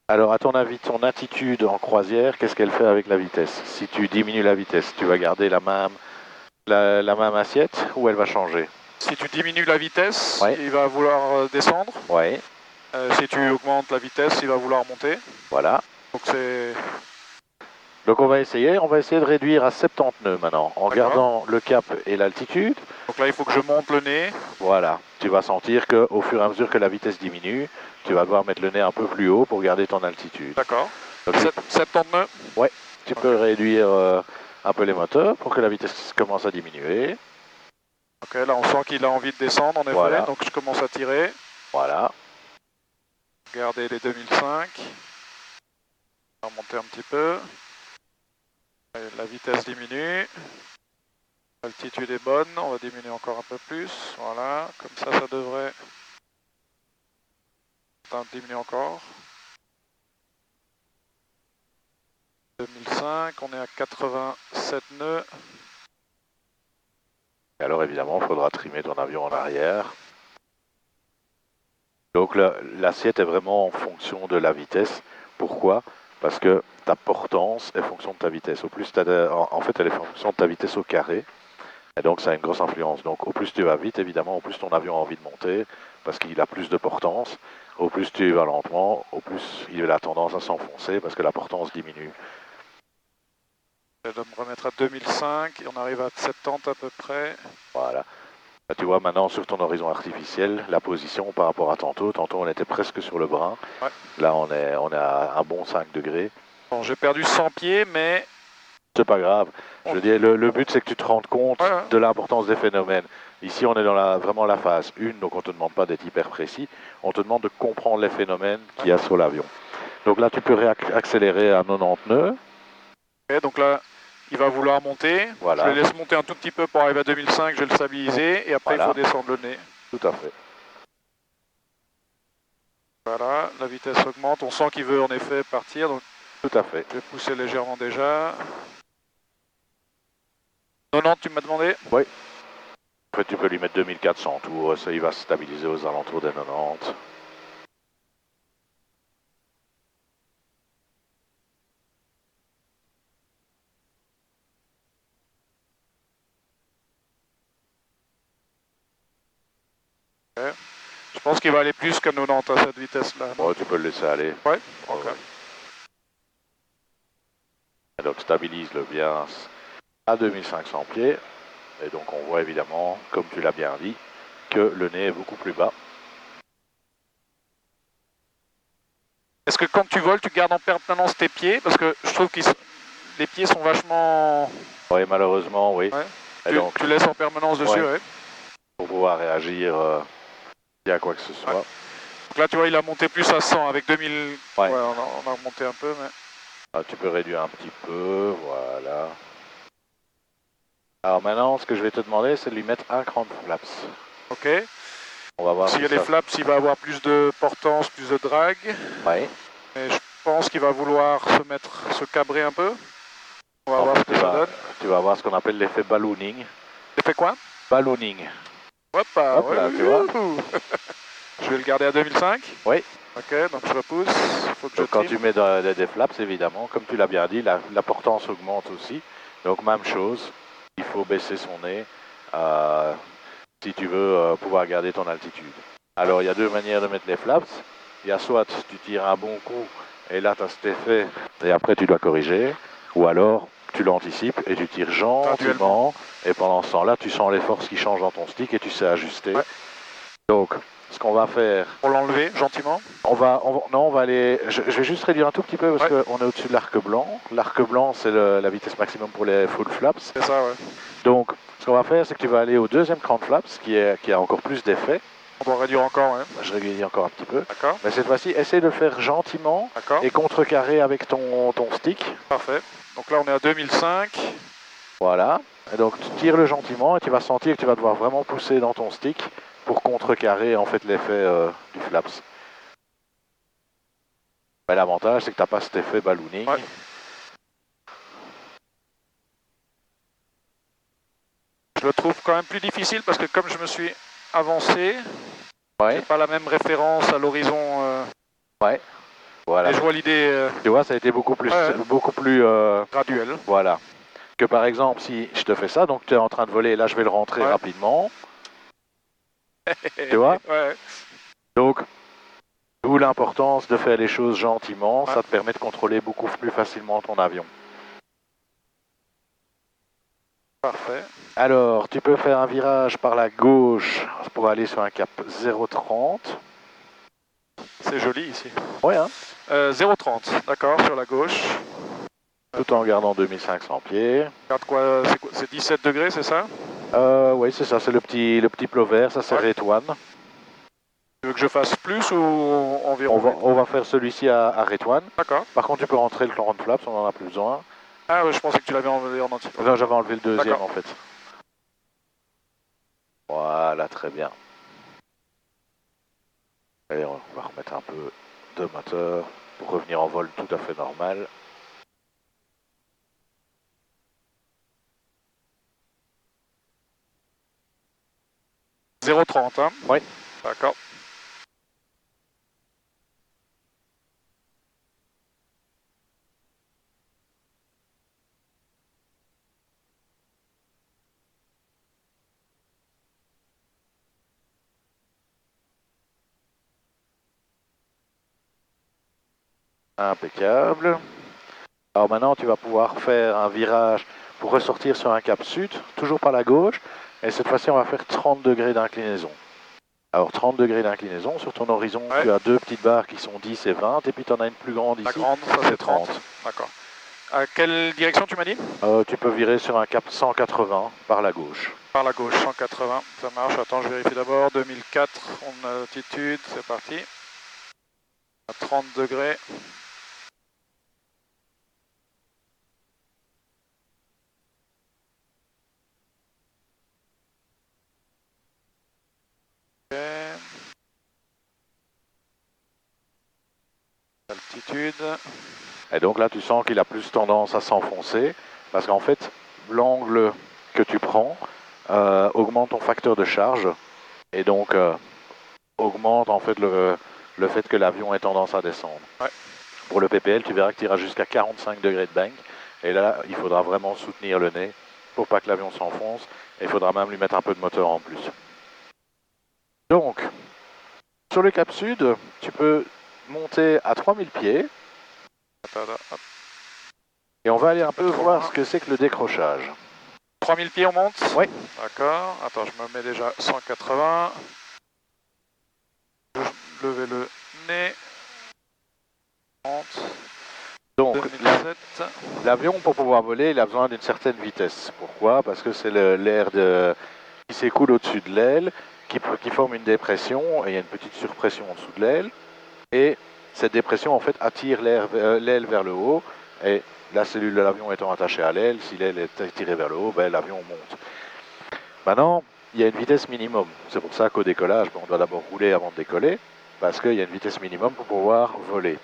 Alors, à ton avis, ton attitude en croisière, qu'est-ce qu'elle fait avec la vitesse? Si tu diminues la vitesse, tu vas garder la même assiette ou elle va changer? Si tu diminues la vitesse, il va vouloir descendre. Ouais. Si tu augmentes la vitesse, il va vouloir monter. Voilà. Donc c'est... Donc on va essayer de réduire à 70 nœuds maintenant, en gardant le cap et l'altitude. Donc là, il faut que je monte le nez. Voilà, tu vas sentir qu'au fur et à mesure que la vitesse diminue, tu vas devoir mettre le nez un peu plus haut pour garder ton altitude. D'accord. 70 nœuds? Ouais, tu peux réduire un peu les moteurs pour que la vitesse commence à diminuer. Ok, là on sent qu'il a envie de descendre en effet, donc je commence à tirer. Voilà. Regardez les 2005. On va monter un petit peu. La vitesse diminue. L'altitude est bonne, on va diminuer encore un peu plus. Voilà, comme ça devrait diminuer encore. 2005, on est à 87 nœuds. Et alors évidemment, il faudra trimer ton avion en arrière. Donc l'assiette est vraiment en fonction de la vitesse. Pourquoi? Parce que ta portance est fonction de ta vitesse. Au plus en fait, elle est fonction de ta vitesse au carré. Et donc ça a une grosse influence. Donc au plus tu vas vite, évidemment, au plus ton avion a envie de monter, parce qu'il a plus de portance. Au plus tu vas lentement, au plus il a tendance à s'enfoncer, parce que la portance diminue. Je vais me remettre à 2005, et on arrive à 70 à peu près. Voilà. Là, tu vois maintenant sur ton horizon artificiel, la position par rapport à tantôt. Tantôt on était presque sur le brin. Ouais. Là on est à un bon 5 degrés. Bon, j'ai perdu 100 pieds, mais... C'est pas grave. Je veux dire, le but c'est que tu te rendes compte de l'importance des phénomènes. Ici on est dans vraiment la phase 1, donc on ne te demande pas d'être hyper précis. On te demande de comprendre les phénomènes qu'il y a sur l'avion. Donc là tu peux réaccélérer à 90 nœuds. Ok, donc là il va vouloir monter. Voilà. Je le laisse monter un tout petit peu pour arriver à 2005, je vais le stabiliser, et après il faut descendre le nez. Tout à fait. Voilà, la vitesse augmente, on sent qu'il veut en effet partir, donc tout à fait. je vais pousser légèrement déjà. 90 tu m'as demandé? Oui. En fait, tu peux lui mettre 2400 tours, ça il va se stabiliser aux alentours des 90. Okay. Je pense qu'il va aller plus qu'à 90 à cette vitesse-là. Ouais, tu peux le laisser aller. Ouais, ok. Ouais. Et donc stabilise-le bien à 2500 pieds. Et donc on voit évidemment, comme tu l'as bien dit, que le nez est beaucoup plus bas. Est-ce que quand tu voles, tu gardes en permanence tes pieds? Parce que je trouve que les pieds sont vachement... Oui, malheureusement, oui. Ouais. Et donc, tu laisses en permanence dessus, ouais. Pour pouvoir réagir s'il y a quoi que ce soit. Ouais. Donc là, tu vois, il a monté plus à 100 avec 2000. Ouais. Ouais, on a remonté un peu, mais... Ah, tu peux réduire un petit peu, voilà. Alors maintenant, ce que je vais te demander, c'est de lui mettre un cran de flaps. Ok. On va voir s'il y a les flaps, il va avoir plus de portance, plus de drag. Oui. Et je pense qu'il va vouloir se cabrer un peu. On va voir ce que ça donne. Tu vas avoir ce qu'on appelle l'effet ballooning. L'effet quoi? Ballooning. Hop là, tu vois. Je vais le garder à 2005. Oui. Ok, donc je repousse. Faut que donc quand tu mets des flaps, évidemment, comme tu l'as bien dit, la portance augmente aussi. Donc même chose, il faut baisser son nez si tu veux pouvoir garder ton altitude. Alors il y a deux manières de mettre les flaps. Il y a soit tu tires un bon coup et là tu as cet effet et après tu dois corriger. Ou alors tu l'anticipes et tu tires gentiment et pendant ce temps-là tu sens les forces qui changent dans ton stick et tu sais ajuster. Ouais. Donc ce qu'on va faire... Pour l'enlever gentiment? On va aller... Je vais juste réduire un tout petit peu parce qu'on est au-dessus de l'arc blanc. L'arc blanc c'est la vitesse maximum pour les full flaps. C'est ça, ouais. Donc ce qu'on va faire c'est que tu vas aller au deuxième cran de flaps qui a encore plus d'effet. On va réduire encore, ouais. Je réduis encore un petit peu. D'accord. Mais cette fois-ci, essaye de le faire gentiment et contrecarrer avec ton stick. Parfait. Donc là, on est à 2005. Voilà. Et donc, tu tires-le gentiment et tu vas sentir que tu vas devoir vraiment pousser dans ton stick pour contrecarrer en fait l'effet du flaps. Mais l'avantage, c'est que tu n'as pas cet effet ballooning. Ouais. Je le trouve quand même plus difficile parce que comme je me suis avancé, j'ai pas la même référence à l'horizon. Ouais. Voilà. Et je vois l'idée. Tu vois, ça a été beaucoup plus graduel. Voilà. Que par exemple, si je te fais ça, donc tu es en train de voler, là je vais le rentrer rapidement. Tu vois? Ouais. Donc, d'où l'importance de faire les choses gentiment, ça te permet de contrôler beaucoup plus facilement ton avion. Parfait. Alors, tu peux faire un virage par la gauche pour aller sur un cap 0,30. C'est joli ici. Ouais, hein 0,30, d'accord, sur la gauche. Tout en gardant 2500 pieds. Regarde quoi, c'est 17 degrés, c'est ça? Oui, c'est ça, c'est le petit plot vert, ça c'est Rétoine. Tu veux que je fasse plus ou environ? On va faire celui-ci à Rétoine. D'accord. Par contre, tu peux rentrer le cran de flaps, on n'en a plus besoin. Ah ouais, je pensais que tu l'avais enlevé en entier. Non, j'avais enlevé le deuxième en fait. Voilà, très bien. Et on va remettre un peu de moteur pour revenir en vol tout à fait normal. « 0,30, hein? Oui. D'accord. Impeccable. Alors maintenant, tu vas pouvoir faire un virage pour ressortir sur un cap sud, toujours par la gauche. Et cette fois-ci, on va faire 30 degrés d'inclinaison. Alors 30 degrés d'inclinaison, sur ton horizon, tu as deux petites barres qui sont 10 et 20, et puis tu en as une plus grande ici. La grande, ça c'est 30. D'accord. À quelle direction tu m'as dit? Tu peux virer sur un cap 180 par la gauche. Par la gauche, 180, ça marche. Attends, je vérifie d'abord. 2004, on a l'altitude, c'est parti. À 30 degrés. altitude. Et donc là, tu sens qu'il a plus tendance à s'enfoncer, parce qu'en fait, l'angle que tu prends augmente ton facteur de charge, et donc augmente en fait le fait que l'avion ait tendance à descendre. Ouais. Pour le PPL, tu verras que tu iras jusqu'à 45 degrés de bank, et là, il faudra vraiment soutenir le nez pour pas que l'avion s'enfonce, et il faudra même lui mettre un peu de moteur en plus. Donc, sur le Cap Sud, tu peux monter à 3000 pieds, et on va aller un peu voir ce que c'est que le décrochage. 3000 pieds on monte? Oui. D'accord, attends, je me mets déjà 180. Je lever le nez. Donc, 2007. l'avion, pour pouvoir voler, il a besoin d'une certaine vitesse. Pourquoi? Parce que c'est l'air qui s'écoule au-dessus de l'aile, qui forme une dépression, et il y a une petite surpression en dessous de l'aile. Et cette dépression, en fait, attire l'aile vers le haut, et la cellule de l'avion étant attachée à l'aile, si l'aile est attirée vers le haut, ben, l'avion monte. Maintenant, il y a une vitesse minimum. C'est pour ça qu'au décollage, on doit d'abord rouler avant de décoller, parce qu'il y a une vitesse minimum pour pouvoir voler.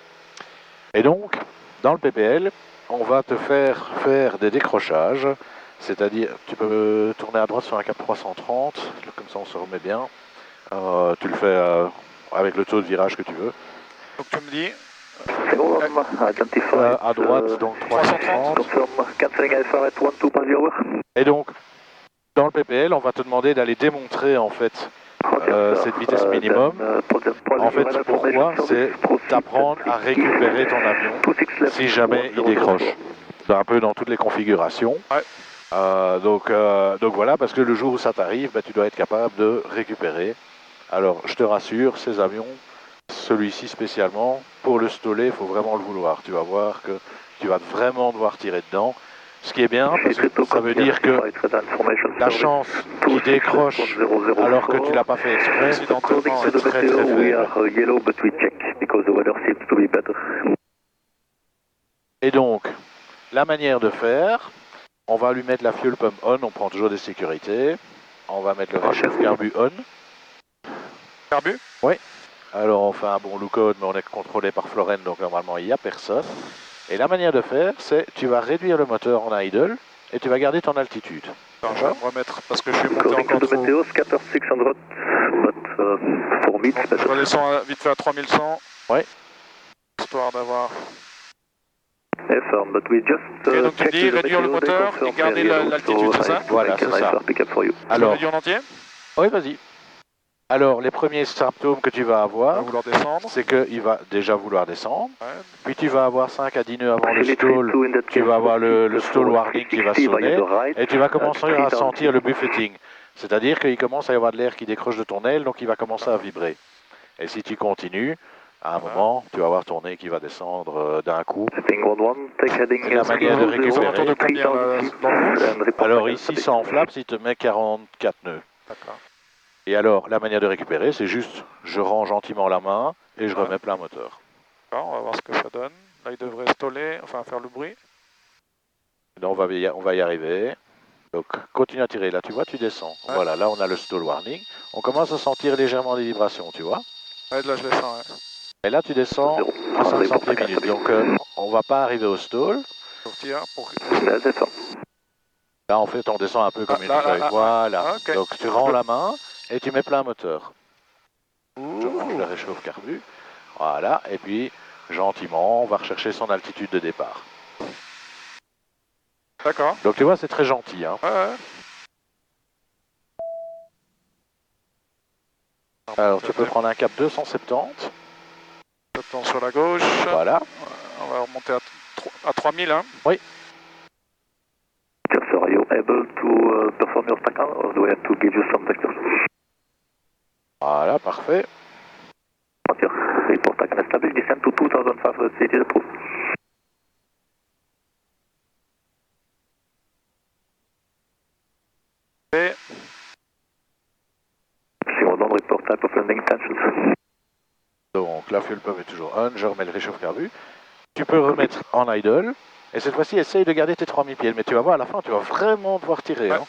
Et donc, dans le PPL, on va te faire des décrochages, c'est-à-dire, tu peux tourner à droite sur un cap 330, comme ça on se remet bien. Tu le fais avec le taux de virage que tu veux. Donc tu me dis à droite, donc 330. Et donc, dans le PPL, on va te demander d'aller démontrer en fait cette vitesse minimum. En fait, pourquoi? C'est d'apprendre à récupérer ton avion si jamais il décroche. Un peu dans toutes les configurations. Ouais. Donc voilà, parce que le jour où ça t'arrive, ben, tu dois être capable de récupérer. Alors, je te rassure, ces avions, celui-ci spécialement, pour le stoller, il faut vraiment le vouloir. Tu vas voir que tu vas vraiment devoir tirer dedans. Ce qui est bien, parce que ça veut dire que la chance qu'il décroche alors que tu ne l'as pas fait exprès, c'est très très faible. Et donc, la manière de faire, on va lui mettre la fuel pump on, on prend toujours des sécurités. On va mettre le réchauffe carbu on. Carbu? Oui. Alors on fait un bon lookout, mais on est contrôlé par Florent, donc normalement il n'y a personne. Et la manière de faire, c'est tu vas réduire le moteur en idle et tu vas garder ton altitude. Attends, je vais me remettre parce que je suis monté encore trop. Je redescends vite fait à 3100. Oui. Histoire d'avoir... Ok, donc tu dis réduire le moteur et garder l'altitude, c'est ça? Voilà, c'est ça. Alors, réduire en entier? Oui, vas-y. Alors, les premiers symptômes que tu vas avoir, c'est qu'il va déjà vouloir descendre. Ouais. Puis tu vas avoir 5 à 10 nœuds avant le stall, tu vas avoir le stall warning qui va sonner, et tu vas commencer à sentir le buffeting. C'est-à-dire qu'il commence à y avoir de l'air qui décroche de ton aile, donc il va commencer à vibrer. Et si tu continues, à un moment, tu vas avoir ton nez qui va descendre d'un coup. Et la manière de récupérer. Alors ici, ça enflamme si tu mets 44 nœuds. D'accord. Et alors, la manière de récupérer, c'est juste, je rends gentiment la main et je remets plein moteur. D'accord, on va voir ce que ça donne. Là, il devrait stoller, enfin faire le bruit. Là, on va y arriver. Donc, continue à tirer. Là, tu vois, tu descends. Ouais. Voilà, là, on a le stall warning. On commence à sentir légèrement des vibrations, tu vois. Ouais, là, je descends, ouais. Et là, tu descends à 500 pieds minutes. Donc, on va pas arriver au stall. Là, en fait, on descend un peu comme une feuille. Voilà. Okay. Donc, tu rends la main et tu mets plein moteur. Je range le réchauffe carbu. Voilà. Et puis, gentiment, on va rechercher son altitude de départ. D'accord. Donc, tu vois, c'est très gentil. Hein. Ouais. Alors, tu peux prendre un cap 270. Attends sur la gauche. Voilà. On va remonter à 3000. Hein. Oui. Are you able to perform your tackle or do I have to give you some vectors? Voilà, parfait. Report tackle established, descend to 2500 feet is approved. Et... report type of landing intentions. Donc la fuel pump est toujours on, je remets le réchauffe carbu. Tu peux remettre en idle. Et cette fois-ci, essaye de garder tes 3000 pieds. Mais tu vas voir, à la fin, tu vas vraiment devoir tirer. Ouais. Hein.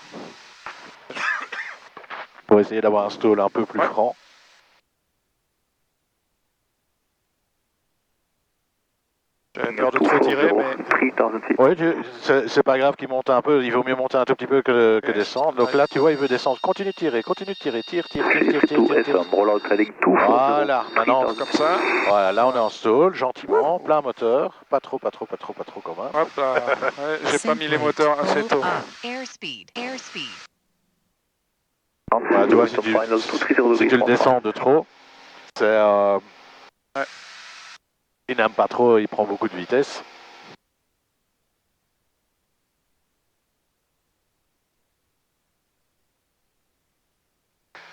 Pour essayer d'avoir un stall un peu plus franc. J'avais peur de trop tirer, mais... Oui, c'est pas grave qu'il monte un peu, il vaut mieux monter un tout petit peu que descendre. Donc là, tu vois, il veut descendre. Continue de tirer, tire. Voilà, maintenant, comme ça. Voilà, là on est en stall, gentiment, plein moteur, pas trop quand même. Hop là, ouais, j'ai pas mis les moteurs assez tôt. Airspeed. Voilà, tu vois, si tu le descends de trop, c'est... Il n'aime pas trop, il prend beaucoup de vitesse.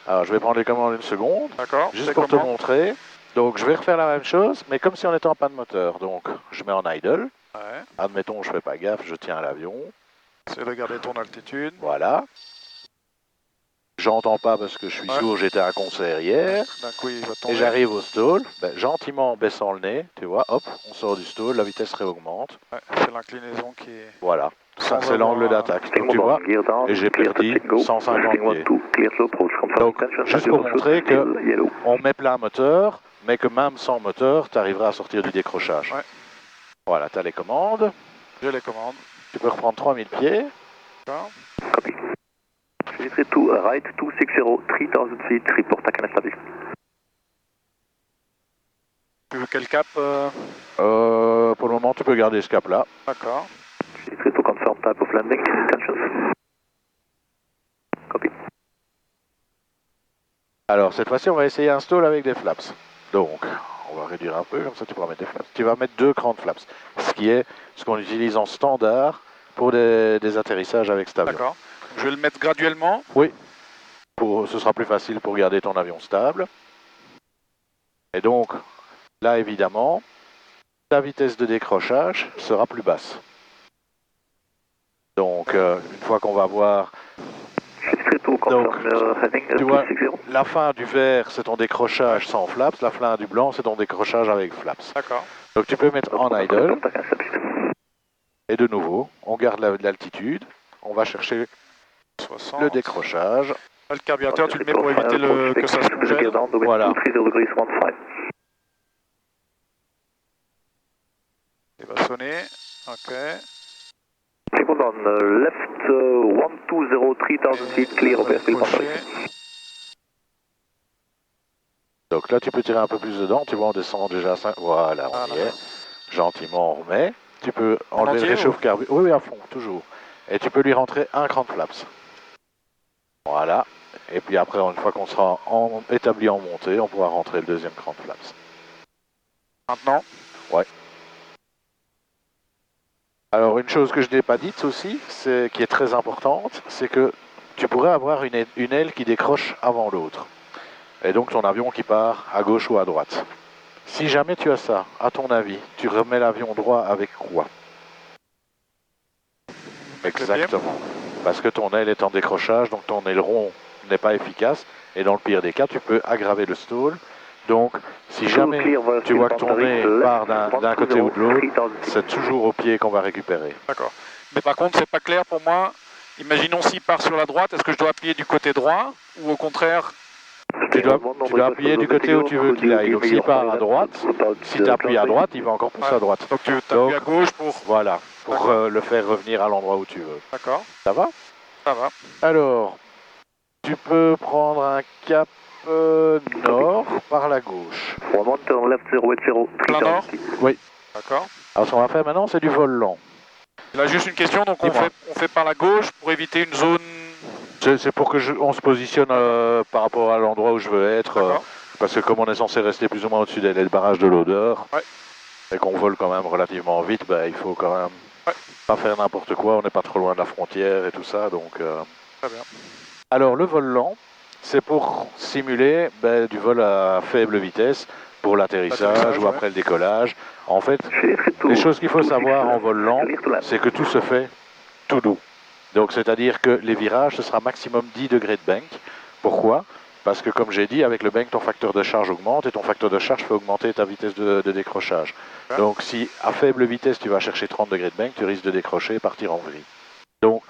Alors je vais prendre les commandes une seconde, juste pour te montrer. Donc je vais refaire la même chose, mais comme si on était en panne moteur. Donc je mets en idle. Ouais. Admettons, je fais pas gaffe, je tiens l'avion. C'est de garder ton altitude. Voilà. J'entends pas parce que je suis sourd, j'étais à un concert hier. D'un coup, il va tomber. Et j'arrive au stall, gentiment en baissant le nez, tu vois, hop, on sort du stall, la vitesse réaugmente. Ouais, c'est l'inclinaison qui est... Voilà, ça c'est l'angle d'attaque. Donc tu vois, et j'ai perdu 150 pieds. Donc, juste pour montrer qu'on met plein moteur, mais que même sans moteur, tu arriveras à sortir du décrochage. Ouais. Voilà, tu as les commandes. J'ai les commandes. Tu peux reprendre 3000 pieds. Copy. Unit to right 260, 3000 feet, report I can establish. Tu veux quel cap Pour le moment, tu peux garder ce cap-là. D'accord. Unit to confirm type of landing, intentions. Copy. Alors, cette fois-ci, on va essayer un stall avec des flaps. Donc, on va réduire un peu, comme ça tu pourras mettre des flaps. Tu vas mettre 2 grandes flaps, ce qui est ce qu'on utilise en standard pour des atterrissages avec cet avion. D'accord. Je vais le mettre graduellement. Oui, ce sera plus facile pour garder ton avion stable. Et donc, là évidemment, ta vitesse de décrochage sera plus basse. Donc, une fois qu'on va voir... Donc, tu vois, la fin du vert, c'est ton décrochage sans flaps. La fin du blanc, c'est ton décrochage avec flaps. D'accord. Donc, tu peux mettre en idle. Et de nouveau, on garde l'altitude. On va chercher 60. le décrochage. Là, le carburateur, tu le mets pour éviter que ça se congèle. Voilà. Il va sonner. Ok. Second on left 120, 3000 feet, clear of airfield. Donc là, tu peux tirer un peu plus dedans. Tu vois, on descend déjà à 5. Voilà, on y est. Gentiment, on remet. Tu peux enlever le réchauffe-carbure. Oui, à fond, toujours. Et tu peux lui rentrer un cran de flaps. Voilà. Et puis après, une fois qu'on sera établi en montée, on pourra rentrer le deuxième cran de flaps. Maintenant? Ouais. Alors, une chose que je n'ai pas dite aussi, qui est très importante, c'est que tu pourrais avoir une aile qui décroche avant l'autre. Et donc, ton avion qui part à gauche ou à droite. Si jamais tu as ça, à ton avis, tu remets l'avion droit avec quoi? Exactement. Parce que ton aile est en décrochage, donc ton aileron n'est pas efficace. Et dans le pire des cas, tu peux aggraver le stall. Donc, si jamais tu vois que ton nez part d'un côté ou de l'autre, c'est toujours au pied qu'on va récupérer. D'accord. Mais par contre, c'est pas clair pour moi. Imaginons s'il part sur la droite, est-ce que je dois appuyer du côté droit ou au contraire? Tu dois appuyer du côté où tu veux qu'il aille. Donc s'il part à droite, si tu appuies à droite, il va encore pousser à droite. Donc tu appuies à gauche pour... Voilà, pour le faire revenir à l'endroit où tu veux. D'accord. Ça va? Ça va. Alors, tu peux prendre un cap nord par la gauche. Plein nord? Oui. D'accord. Alors ce qu'on va faire maintenant, c'est du vol lent. Là, juste une question, donc on fait par la gauche pour éviter une zone... C'est pour que on se positionne par rapport à l'endroit où je veux être, parce que comme on est censé rester plus ou moins au-dessus des barrages de l'odeur, et qu'on vole quand même relativement vite, il faut quand même pas faire n'importe quoi, on n'est pas trop loin de la frontière et tout ça, donc... Très bien. Alors le vol lent, c'est pour simuler du vol à faible vitesse, pour l'atterrissage ou après le décollage. En fait, les choses qu'il faut savoir en vol lent, c'est que tout se fait tout doux. Donc c'est-à-dire que les virages, ce sera maximum 10 degrés de bank. Pourquoi? Parce que comme j'ai dit, avec le bank, ton facteur de charge augmente et ton facteur de charge fait augmenter ta vitesse de décrochage. Donc si à faible vitesse, tu vas chercher 30 degrés de bank, tu risques de décrocher et partir en vrille. Donc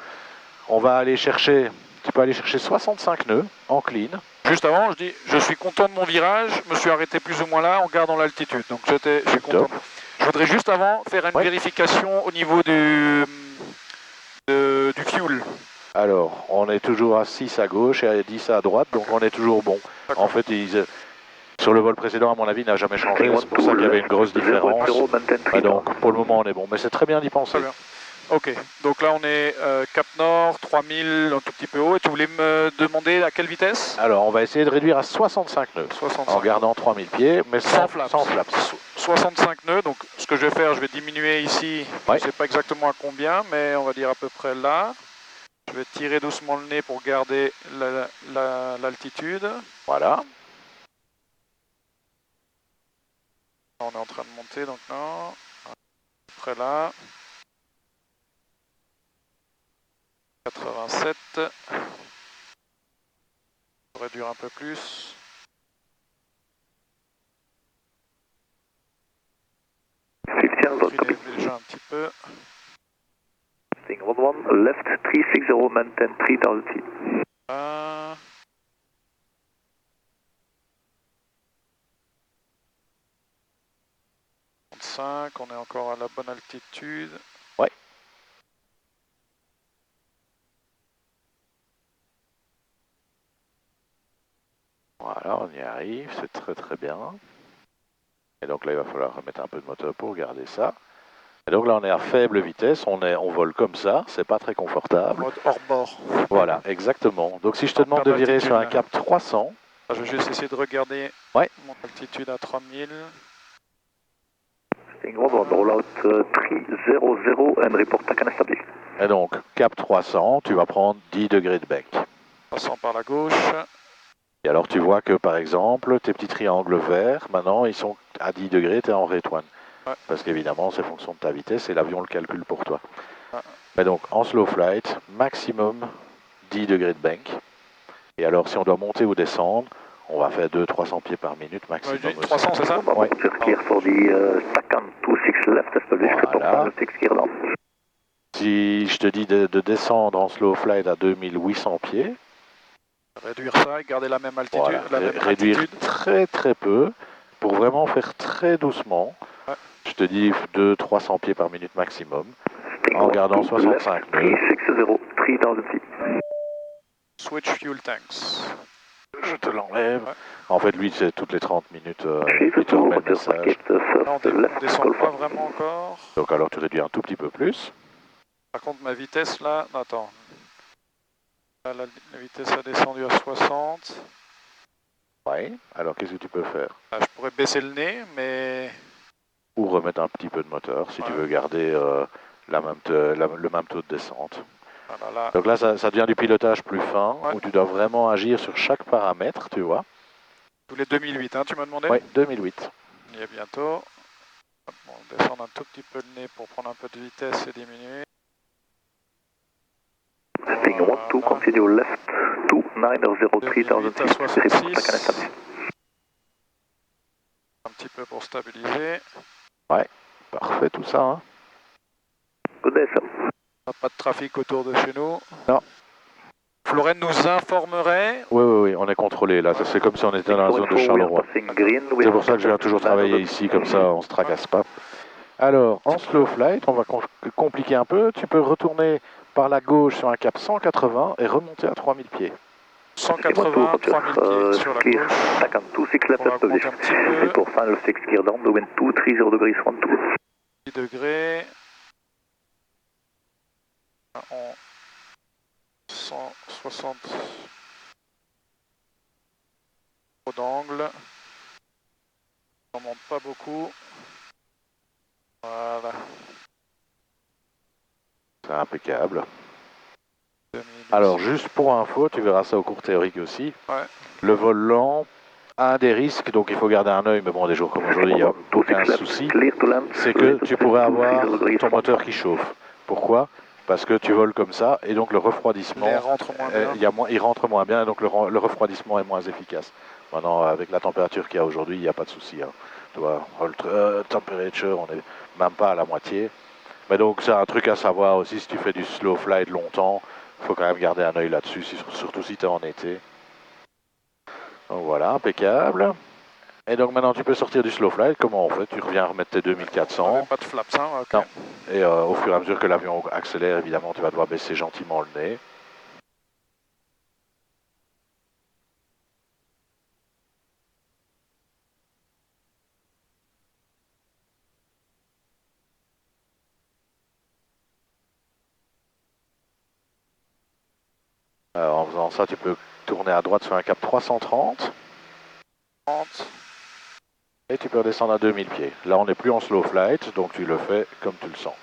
on va aller chercher, tu peux aller chercher 65 nœuds en clean. Juste avant, je dis, je suis content de mon virage, je me suis arrêté plus ou moins là en gardant l'altitude. Donc je suis content. Je voudrais juste avant faire une vérification au niveau du fuel. Alors, on est toujours à 6 à gauche et à 10 à droite, donc on est toujours bon. En fait, sur le vol précédent, à mon avis, il n'a jamais changé, c'est pour ça qu'il y avait une grosse différence. Donc, pour le moment, on est bon, mais c'est très bien d'y penser. Très bien. Ok, donc là on est Cap Nord, 3000, un tout petit peu haut, et tu voulais me demander à quelle vitesse? Alors, on va essayer de réduire à 65 nœuds, en gardant 3000 pieds, mais sans flaps. 65 nœuds, donc ce que je vais faire, je vais diminuer ici, je ne sais pas exactement à combien, mais on va dire à peu près là. Je vais tirer doucement le nez pour garder l'altitude. Voilà. On est en train de monter, donc là, à peu près là. 87. On va réduire un peu plus. Déjà un petit peu. Sting 11, left 360, maintain 3000 feet. 35, on est encore à la bonne altitude. Ouais. Voilà, on y arrive, c'est très très bien. Et donc là, il va falloir remettre un peu de moteur pour garder ça. Et donc là, on est à faible vitesse, on vole comme ça, c'est pas très confortable. Mode hors bord. Voilà, exactement. Donc si je te demande de virer sur un cap 300... Je vais juste essayer de regarder mon altitude à 3000. Sting 11, rollout 300 and report TACAN established. Et donc, cap 300, tu vas prendre 10 degrés de bec. 300 par la gauche. Et alors tu vois que par exemple, tes petits triangles verts, maintenant ils sont à 10 degrés, tu es en rétoine. Parce qu'évidemment, c'est fonction de ta vitesse et l'avion le calcule pour toi. Mais donc, en slow flight, maximum 10 degrés de bank. Et alors, si on doit monter ou descendre, on va faire 200-300 pieds par minute maximum. 300, c'est ça? Oui. Voilà. Si je te dis de descendre en slow flight à 2800 pieds, réduire ça et garder la même altitude. Voilà, la même réduire altitude. très très peu pour vraiment faire très doucement. Je te dis 200-300 pieds par minute maximum en gardant 65 nœuds. Switch fuel tanks. Je te l'enlève. En fait, lui, c'est toutes les 30 minutes, il te remet le message. Là, on descend pas vraiment encore. Donc alors, tu réduis un tout petit peu plus. Par contre, ma vitesse là, attends. Là, la vitesse a descendu à 60. Oui, alors qu'est-ce que tu peux faire? Là, je pourrais baisser le nez, mais... Ou remettre un petit peu de moteur si tu veux garder le même taux de descente. Voilà, là. Donc là, ça devient du pilotage plus fin, où tu dois vraiment agir sur chaque paramètre, tu vois. Tous les 2008, hein, tu m'as demandé? Oui, 2008. On y est bientôt. Bon, on descend un tout petit peu le nez pour prendre un peu de vitesse et diminuer. Sting 12, continue left 2903 à 66. Un petit peu pour stabiliser. Ouais, parfait tout ça. Hein. Good day, sir. Pas de trafic autour de chez nous. Non. Florène nous informerait. Oui, on est contrôlé là. C'est comme si on était dans la zone de Charleroi. C'est pour ça que je viens toujours travailler ici, comme ça on se tracasse pas. Alors, en slow flight, on va compliquer un peu. Tu peux retourner par la gauche sur un cap 180 et remonter à 3000 pieds. 180, 3000 pieds sur la gauche. On va monter un petit peu. Pour final 6 gear down, the wind 230 degrees 12. 10 degrés. En 160 d'angle. On monte pas beaucoup. Voilà. C'est impeccable. Alors, juste pour info, tu verras ça au cours théorique aussi. Le vol lent a des risques, donc il faut garder un œil, mais bon, des jours comme aujourd'hui, il n'y a aucun souci. C'est que tu pourrais avoir ton moteur qui chauffe. Pourquoi? Parce que tu voles comme ça, et donc le refroidissement, il rentre moins bien, et donc le refroidissement est moins efficace. Maintenant, avec la température qu'il y a aujourd'hui, il n'y a pas de souci. Hein. Tu vois, temperature, on n'est même pas à la moitié. Mais donc, c'est un truc à savoir aussi, si tu fais du slow flight longtemps, il faut quand même garder un œil là-dessus, surtout si tu es en été. Donc voilà, impeccable. Et donc maintenant tu peux sortir du slow flight, comment on fait? Tu reviens remettre tes 2400. Pas de flaps, hein, ok. Non. Et au fur et à mesure que l'avion accélère, évidemment, tu vas devoir baisser gentiment le nez. En faisant ça, tu peux tourner à droite sur un cap 330. 30. Et tu peux redescendre à 2000 pieds. Là, on n'est plus en slow flight, donc tu le fais comme tu le sens.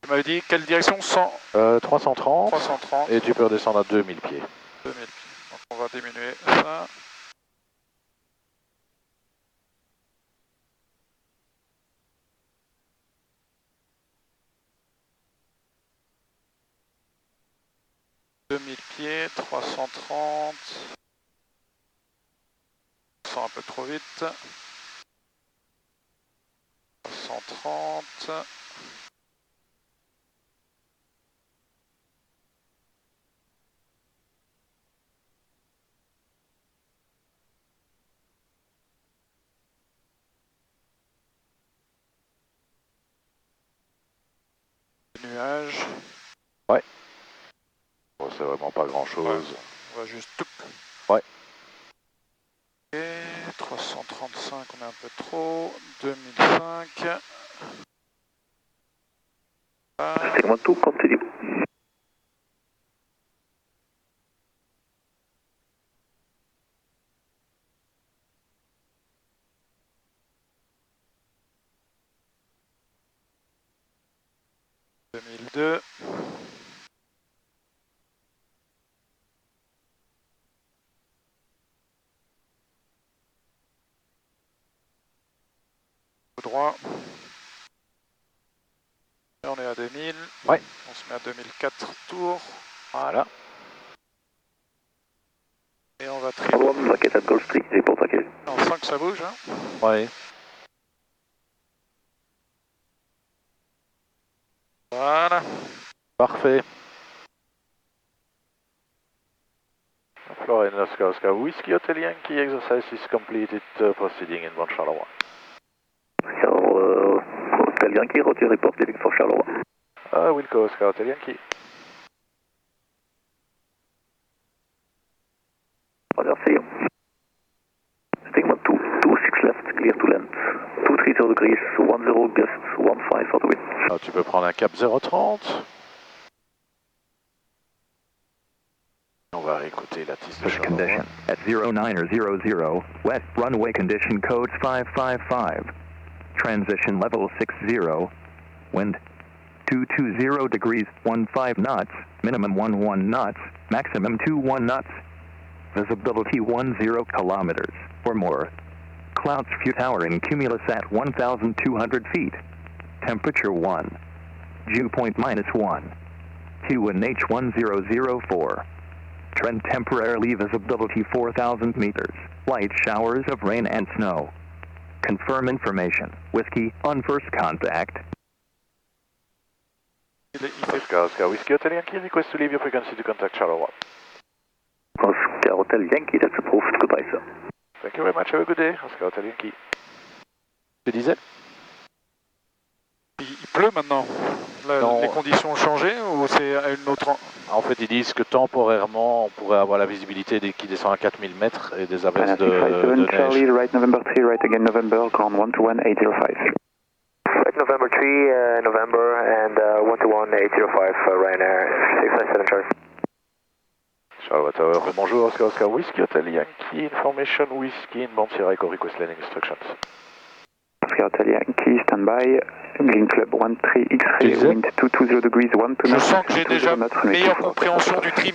Tu m'avais dit quelle direction? 100 330. 330. Et tu peux redescendre à 2000 pieds. 2000 pieds. Donc on va diminuer ça. Pieds, 330. Je sens un peu trop vite. 330. Nuage. Ouais. Bon, c'est vraiment pas grand chose. Ouais. On va juste tout. Ouais. Et 335, on est un peu trop. 2005. Segment tout, continue. Droit. Et on est à 2000. Ouais. On se met à 2004 tours. Voilà. Et on va trier. Raquette à Golf Street, c'est pour paquet. On sent que ça bouge, hein. Ouais. Voilà. Parfait. Florida Oscar Whiskey Hotel Yankee exercise is completed, proceeding in 1 Charleroi. Hotel Yankee, routier report leaving for Charleroi. Wilco Oscar Hotel Yankee. Merci. Segment 2, 26 left, clear to land. 230 degrees, 10 gust, 15 for the wind. Ah, tu peux prendre un cap 030. On va réécouter la piste de condition at 0900, wet runway condition codes 555. Transition level 60. Wind 220 degrees 15 knots, minimum 11 knots, maximum 21 knots. Visibility 10 kilometers or more. Clouds few tower in cumulus at 1,200 feet. Temperature 1. Dew point -1. QNH 1004. Trend temporarily visibility 4,000 meters. Light showers of rain and snow. Confirm information. Whiskey on first contact. Oscar Whiskey Hotel Yankee, request to leave your frequency to contact Charleroi. Oscar Hotel Yankee, that's approved. Goodbye, sir. Thank you very much, have a good day. Oscar Hotel Yankee. Tu disais? Il pleut maintenant. Les conditions ont changé ou c'est à une autre... En fait, ils disent que temporairement, on pourrait avoir la visibilité qui descend à 4000 mètres et des averses de neige. Charlie, right November 3, right again November, ground 121-805. Right November 3, November, and 121-805, Ryanair 657 Charlie. Charlie Tower, bonjour, Oscar Whiskey Hotel Yankee, information Whiskey, inbound Sierra Echo request landing instructions. Oscar Hotel Yankee, standby, Green Club 13 X-ray, wind 220 degrees, 1 to Je sens que j'ai déjà meilleure compréhension du trim.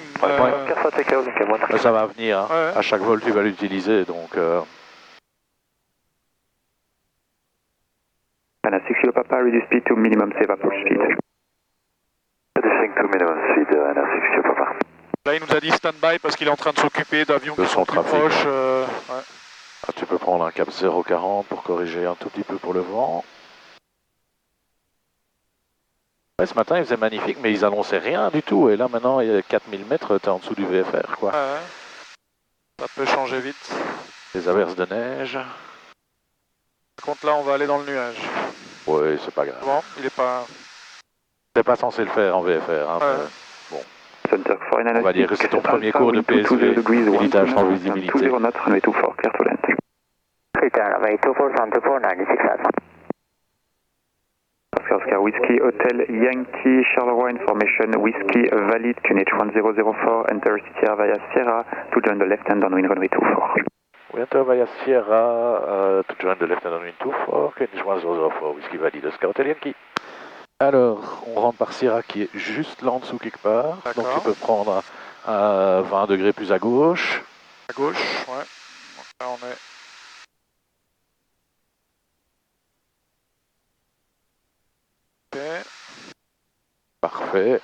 Ça va venir, hein. Ouais. À chaque vol tu vas l'utiliser, donc... Anna 6 Kilo Papa, reduce speed to minimum save approach speed. Reducing to minimum speed, Anna 6 Kilo Papa. Là il nous a dit stand-by parce qu'il est en train de s'occuper d'avions qui sont plus proches. Ouais. Ah, tu peux prendre un cap 040 pour corriger un tout petit peu pour le vent. Ouais, ce matin il faisait magnifique, mais ils annonçaient rien du tout. Et là maintenant, il y a 4000 mètres, t'es en dessous du VFR, quoi. Ouais. Ça peut changer vite. Des averses de neige. Par contre là on va aller dans le nuage. Oui, c'est pas grave. Bon, il est pas... T'es pas censé le faire en VFR, hein, bon. On va dire que c'est ton premier cours de PSV, militage sans visibilité. Oscar Whiskey Hotel Yankee Charleroi information Whiskey valid QNH 1004 enter Sierra via Sierra to join the left hand downwind runway 24. We enter via Sierra to join the left hand downwind 24 QNH 1004 Whiskey valid Oscar Hotel Yankee. Alors, on rentre par Sierra qui est juste là en dessous quelque part, donc tu peux prendre 20 degrés plus à gauche. À gauche, ouais. Donc là on est... Parfait.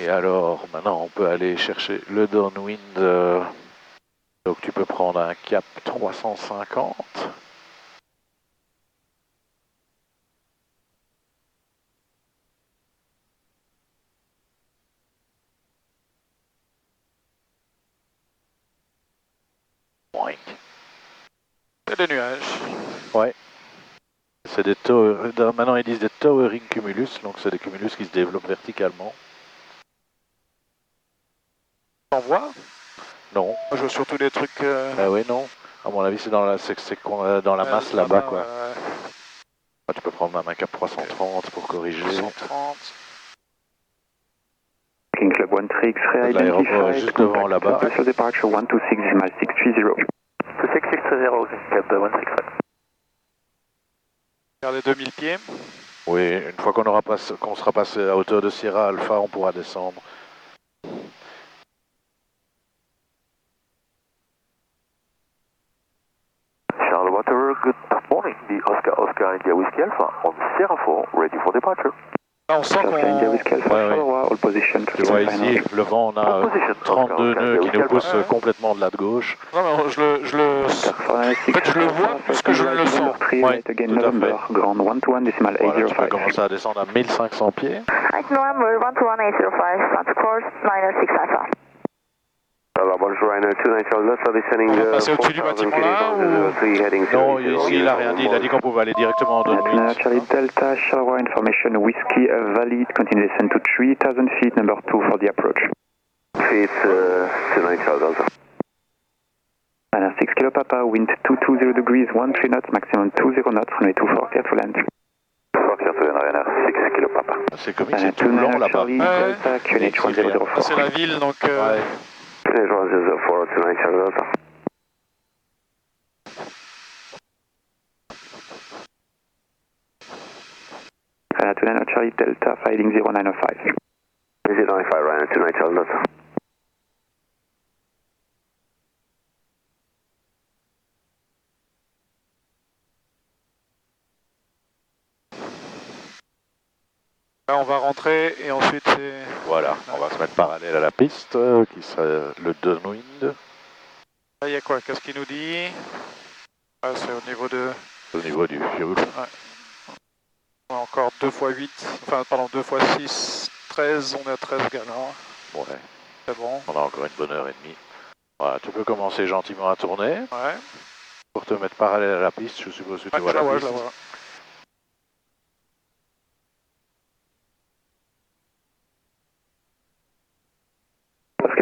Et alors, maintenant on peut aller chercher le downwind. Donc tu peux prendre un cap 350. C'est des nuages. Ouais. C'est des maintenant ils disent des towering cumulus, donc c'est des cumulus qui se développent verticalement. T'en vois? Non. Moi je vois surtout des trucs... Ah oui, non. À mon avis c'est dans la, dans la masse là-bas quoi. Ah, tu peux prendre même un cap 330 pour corriger. 330. King Club 13 X-ray l'aéroport est juste devant là-bas. Special departure 126.630. 2630, King Club 13 X-ray. Vers les 2000 pieds. Oui, une fois qu'on sera passé à hauteur de Sierra Alpha, on pourra descendre. Charles Tower, good morning. The Oscar India Whiskey Alpha on Sierra 4, ready for departure. Là on sent qu'on... Tu vois ici, le vent, on a 32 nœuds qui nous poussent complètement de là de gauche. Non mais je le vois plus que je ne le sens. Oui, tout à fait. Voilà, tu peux commencer à descendre à 1500 pieds. November 121.805, that's course, minus 6 alpha. Alors bonjour, Ryanair 29 Delta descending on va passer au-dessus du bâtiment là ou... Non, ici il a rien dit, il a dit qu'on pouvait aller directement en downwind. Charlie Delta, Charleroi information, Whiskey valid, continue descend to 3000 feet, number 2 for the approach. Feet, 29 Charlie Delta. 6 Kilo Papa, wind 220 degrees, 13 knots, maximum 20 knots, runway 24, clear to land. Clear to land, Ryanair 6 Kilo Papa. C'est comme c'est tout blanc là-bas. C'est la ville donc... QNH 1004, 29 Charlie Delta. Ryanair Charlie Delta, filing 0905. 0905, Ryanair 29 Charlie Delta. Là on va rentrer et ensuite c'est... Voilà, on va se mettre parallèle à la piste, qui sera le downwind. Là il y a quoi? Qu'est-ce qu'il nous dit? Ah, c'est au niveau de... Au niveau du fuel. Ouais. On a encore 2 x 8, enfin pardon, 2 x 6, 13, on est à 13 gallons. Ouais. C'est bon. On a encore une bonne heure et demie. Voilà, tu peux commencer gentiment à tourner. Ouais. Pour te mettre parallèle à la piste, je suppose que tu vois la piste. Je la vois.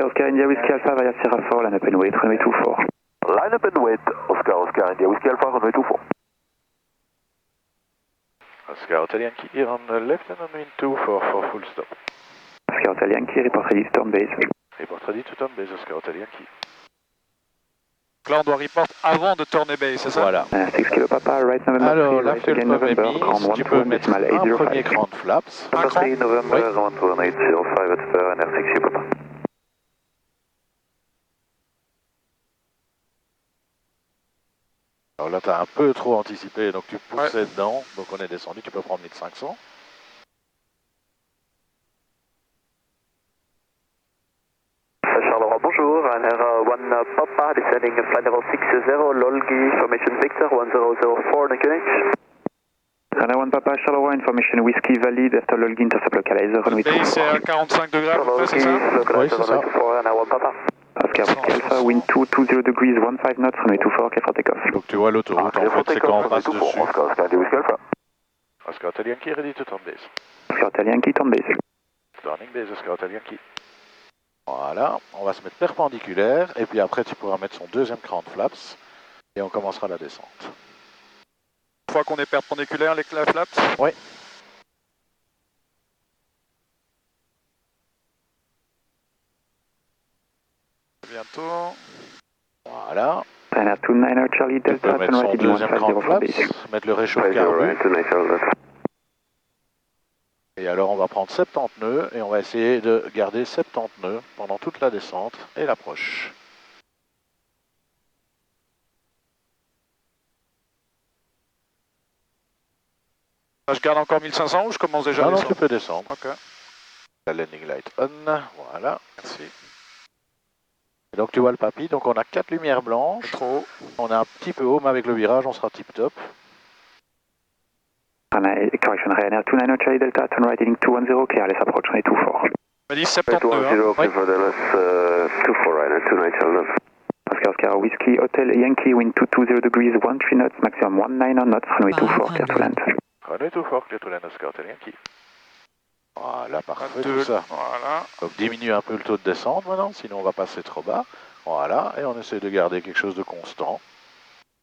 Oscar India Whiskey Alpha via Sierra 4, line up and wait, runway 24. Line up and wait, Oscar India Whiskey Alpha, runway 24. Oscar Hotel Yankee here on the left and on wind 24 for full stop. Oscar Hotel Yankee, report ready to turn base. Report ready to turn base, Oscar Hotel Yankee. Donc là on doit report avant de tourner base, c'est ça? Voilà. 6 Kilo Papa, right November. Alors la fuel pump est mise, tu peux mettre un premier cran de flaps. November 12805 at Ryanair 6 Kilo Papa. Alors là, tu as un peu trop anticipé, donc tu poussais dedans. Donc on est descendu, tu peux prendre 1500. Charleroi, bonjour. Ryanair 1 Papa, descending flight level 60, Lolgi, formation Victor 1004, QNH. Runway 1 Papa, shallow information whiskey valid after login to localizer, runway 24. C'est à 45 degrés à peu près, c'est ça? Oui, c'est ça. Oscar Whiskey Alpha, wind 220 degrees, 15 knots, runway 24, clear for takeoff. Donc tu vois l'autoroute, en fait, c'est quand on passe dessus. Oscar Hotel Yankee, ready to turn base. Oscar Hotel Yankee, turn base. Turning base, Oscar Hotel Yankee. Voilà, on va se mettre perpendiculaire, et puis après tu pourras mettre son deuxième cran de flaps, et on commencera la descente. Une fois qu'on est perpendiculaire, les flaps? Oui. Bientôt. Voilà. China 29 Charlie Tu peux Delta, mettre son sunrise deuxième cran de 150 flaps, base. mettre le réchauffe-carbu. Et alors on va prendre 70 nœuds, et on va essayer de garder 70 nœuds pendant toute la descente et l'approche. Je garde encore 1500 ou je commence déjà à non, descendre? tu peux descendre. Ok. La landing light on, voilà. Merci. Et donc tu vois le papy, donc on a 4 lumières blanches. Trop haut. On a un petit peu haut, mais avec le virage, on sera tip top. Correction, Ryanair 29 Charlie Delta, turn right heading 210, clear, let's approach, runway 24. On m'a dit 70 nœuds, hein? Oui. Oscar Oscar Whiskey Hotel Yankee, wind 220 degrees, 13 knots, maximum 19 knots, runway 24, clear to land. Runway 24, clear to land, Oscar Hotel Yankee. Voilà, parfait, 22, tout ça. Voilà. Donc diminue un peu le taux de descente maintenant, sinon on va passer trop bas. Voilà, et on essaie de garder quelque chose de constant.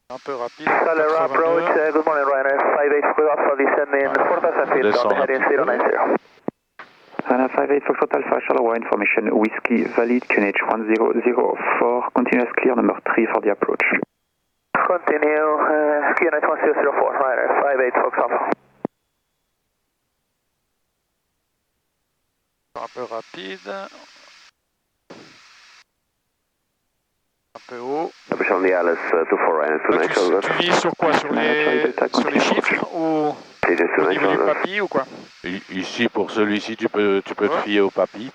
Un peu rapide. Solera approach, good morning Ryanair, 58 Foxtrot for descending 4000 feet on the heading 090. Ryanair 58 Foxtrot Alpha, shallow information, whiskey valid, QNH 1004, continuous clear, number 3 for the approach. Continue, QNH 1004, Ryanair 58 Foxtrot. Un peu rapide. Un peu haut. Tu vises sur quoi? Sur les chiffres ou au niveau du papy ou quoi? Ici, pour celui-ci, tu peux te fier au papy.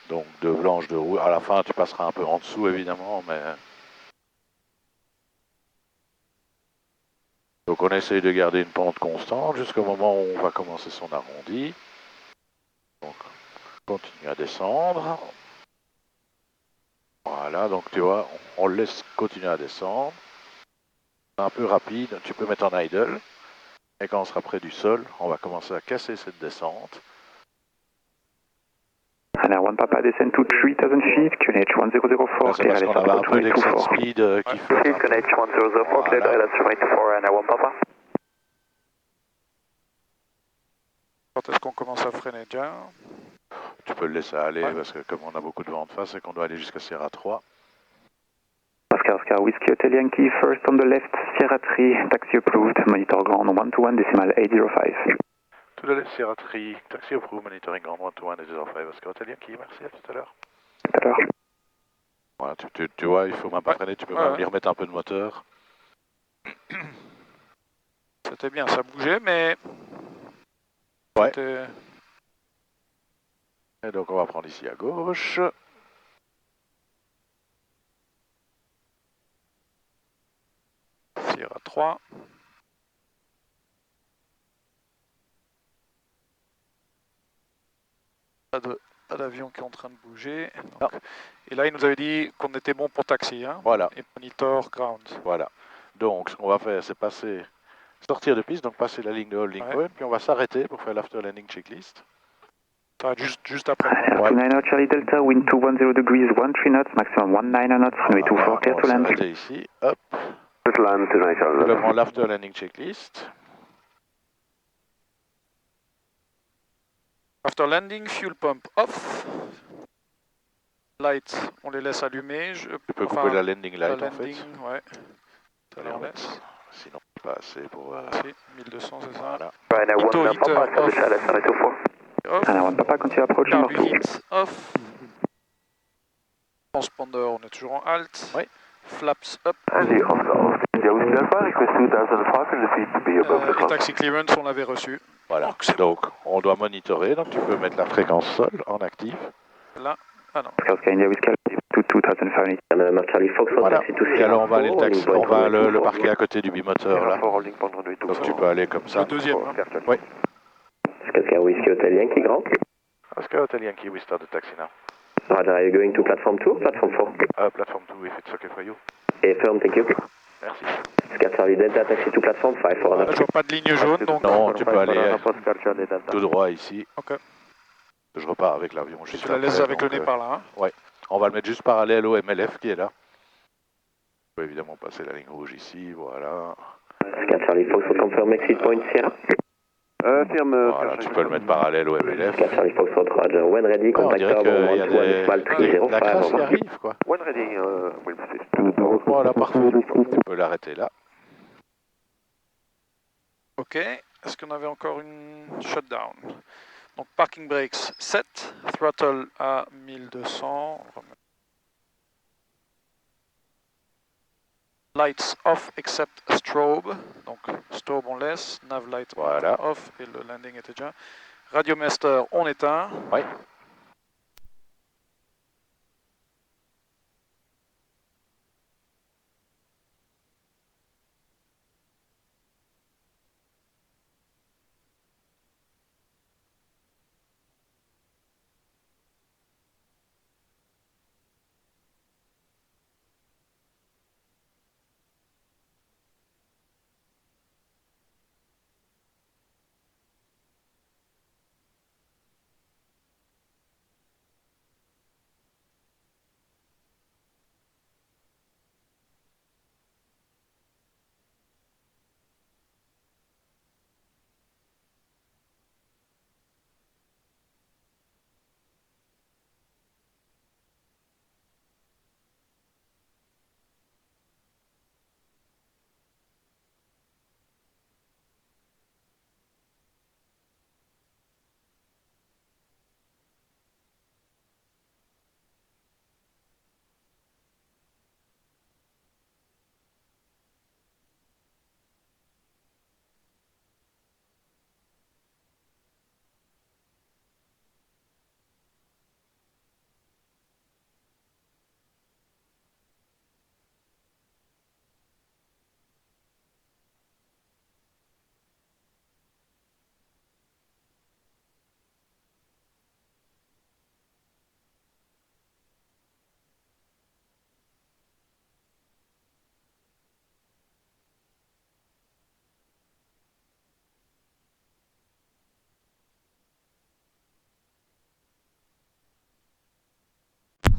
Donc de blanche, de rouge. À la fin, tu passeras un peu en dessous, évidemment, mais... Donc on essaye de garder une pente constante jusqu'au moment où on va commencer son arrondi. Donc on continue à descendre. Voilà, donc tu vois, on le laisse continuer à descendre. Un peu rapide, tu peux mettre en idle. Et quand on sera près du sol, on va commencer à casser cette descente. Ryanair 1 Papa, descend to 3000 feet, QNH 1004, c'est parce qu'on avait un peu d'excès speed qui flotte. QNH 1004, clear to LS 24, Ryanair 1 Papa. Quand est-ce qu'on commence à freiner déjà? Tu peux le laisser aller parce que comme on a beaucoup de vent de face et qu'on doit aller jusqu'à Sierra 3. Oscar Oscar Whiskey Hotel Yankee, first on the left, Sierra 3, taxi approved, monitor ground 121 decimal 805. To the left, Sierra 3, taxi approved, monitoring ground 121 805, Oscar Hotel Yankee, merci, à tout à l'heure. Tout à l'heure. Voilà, tu vois, il faut même pas freiner, tu peux même lui remettre un peu de moteur. C'était bien, ça bougeait, mais... Ouais. Et donc on va prendre ici à gauche. Sierra 3. Pas d'avion qui est en train de bouger. Donc, et là, il nous avait dit qu'on était bon pour taxi. Hein, voilà. Et monitor ground. Voilà. Donc, ce qu'on va faire, c'est passer, sortir de piste, donc passer la ligne de holding point, puis on va s'arrêter pour faire l'after landing checklist. Ça va être juste après. Ouais. 29 Charlie Delta, wind 210 degrees, 13 knots, maximum 19 knots, runway 24, clear to land. On va s'arrêter ici, hop. Je prends l'after landing checklist. After landing, fuel pump off. Lights, on les laisse allumer. Tu peux couper la landing light en fait. Ouais. Ça les laisse. Sinon, pas assez pour... Si, 1200 c'est ça. Voilà. Auto heater off. Ryanair 1 Papa, continue approach number 2. Heat off. Transponder, on est toujours en halt. Oui. Flaps up. Et taxi clearance, on l'avait reçu. Voilà, donc on doit monitorer, donc tu peux mettre la fréquence sol en actif. Là, ah non. Oscar India Whiskey, 2500. Charlie Fox, Voilà. taxi to Et alors on va aller Sierra 4, on va le parquer à côté du bimoteur là. Donc Donc tu peux aller comme ça. Le deuxième. Hein. Oui. Oscar Whiskey Hotel Yankee Grand. Oscar Hotel Yankee, we start the taxi now. Roger, are you going to platform 2 or platform 4? Platform 2 if it's okay for you. Affirm, thank you. Merci. Oscar Charlie Delta, taxi to platform 5 for Là, je vois pas de ligne jaune, donc... Non, tu peux aller tout droit ici. Ok. Je repars avec l'avion. Et tu la laisses avec le nez par là. Hein. Ouais. On va le mettre juste parallèle au MLF qui est là. On peut évidemment passer la ligne rouge ici, voilà. Oscar Charlie Fox, confirm exit point Sierra. Voilà, tu peux le mettre parallèle au MLF. Oscar Charlie Fox, Roger, when ready, On dirait contact qu'il y a Turbo la crasse qui 11205. arrive, quoi. When ready, we'll proceed. Voilà, parfait. Tu peux l'arrêter là. Ok. Est-ce qu'on avait encore une shutdown? Donc parking brakes 7, throttle à 1200. Lights off except strobe. Donc strobe on laisse, nav light voilà. Off et le landing était déjà. Radio master on éteint. Oui.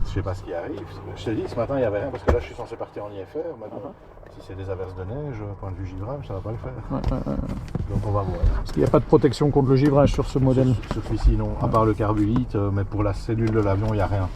Je sais pas ce qui arrive. Je te dis, ce matin, il n'y avait rien parce que là, je suis censé partir en IFR. Si c'est des averses de neige, point de vue givrage, ça va pas le faire. Donc on va voir. Parce qu'il n'y a pas de protection contre le givrage sur ce modèle. Sur celui-ci, non. À part le carbulite, mais pour la cellule de l'avion, il n'y a rien.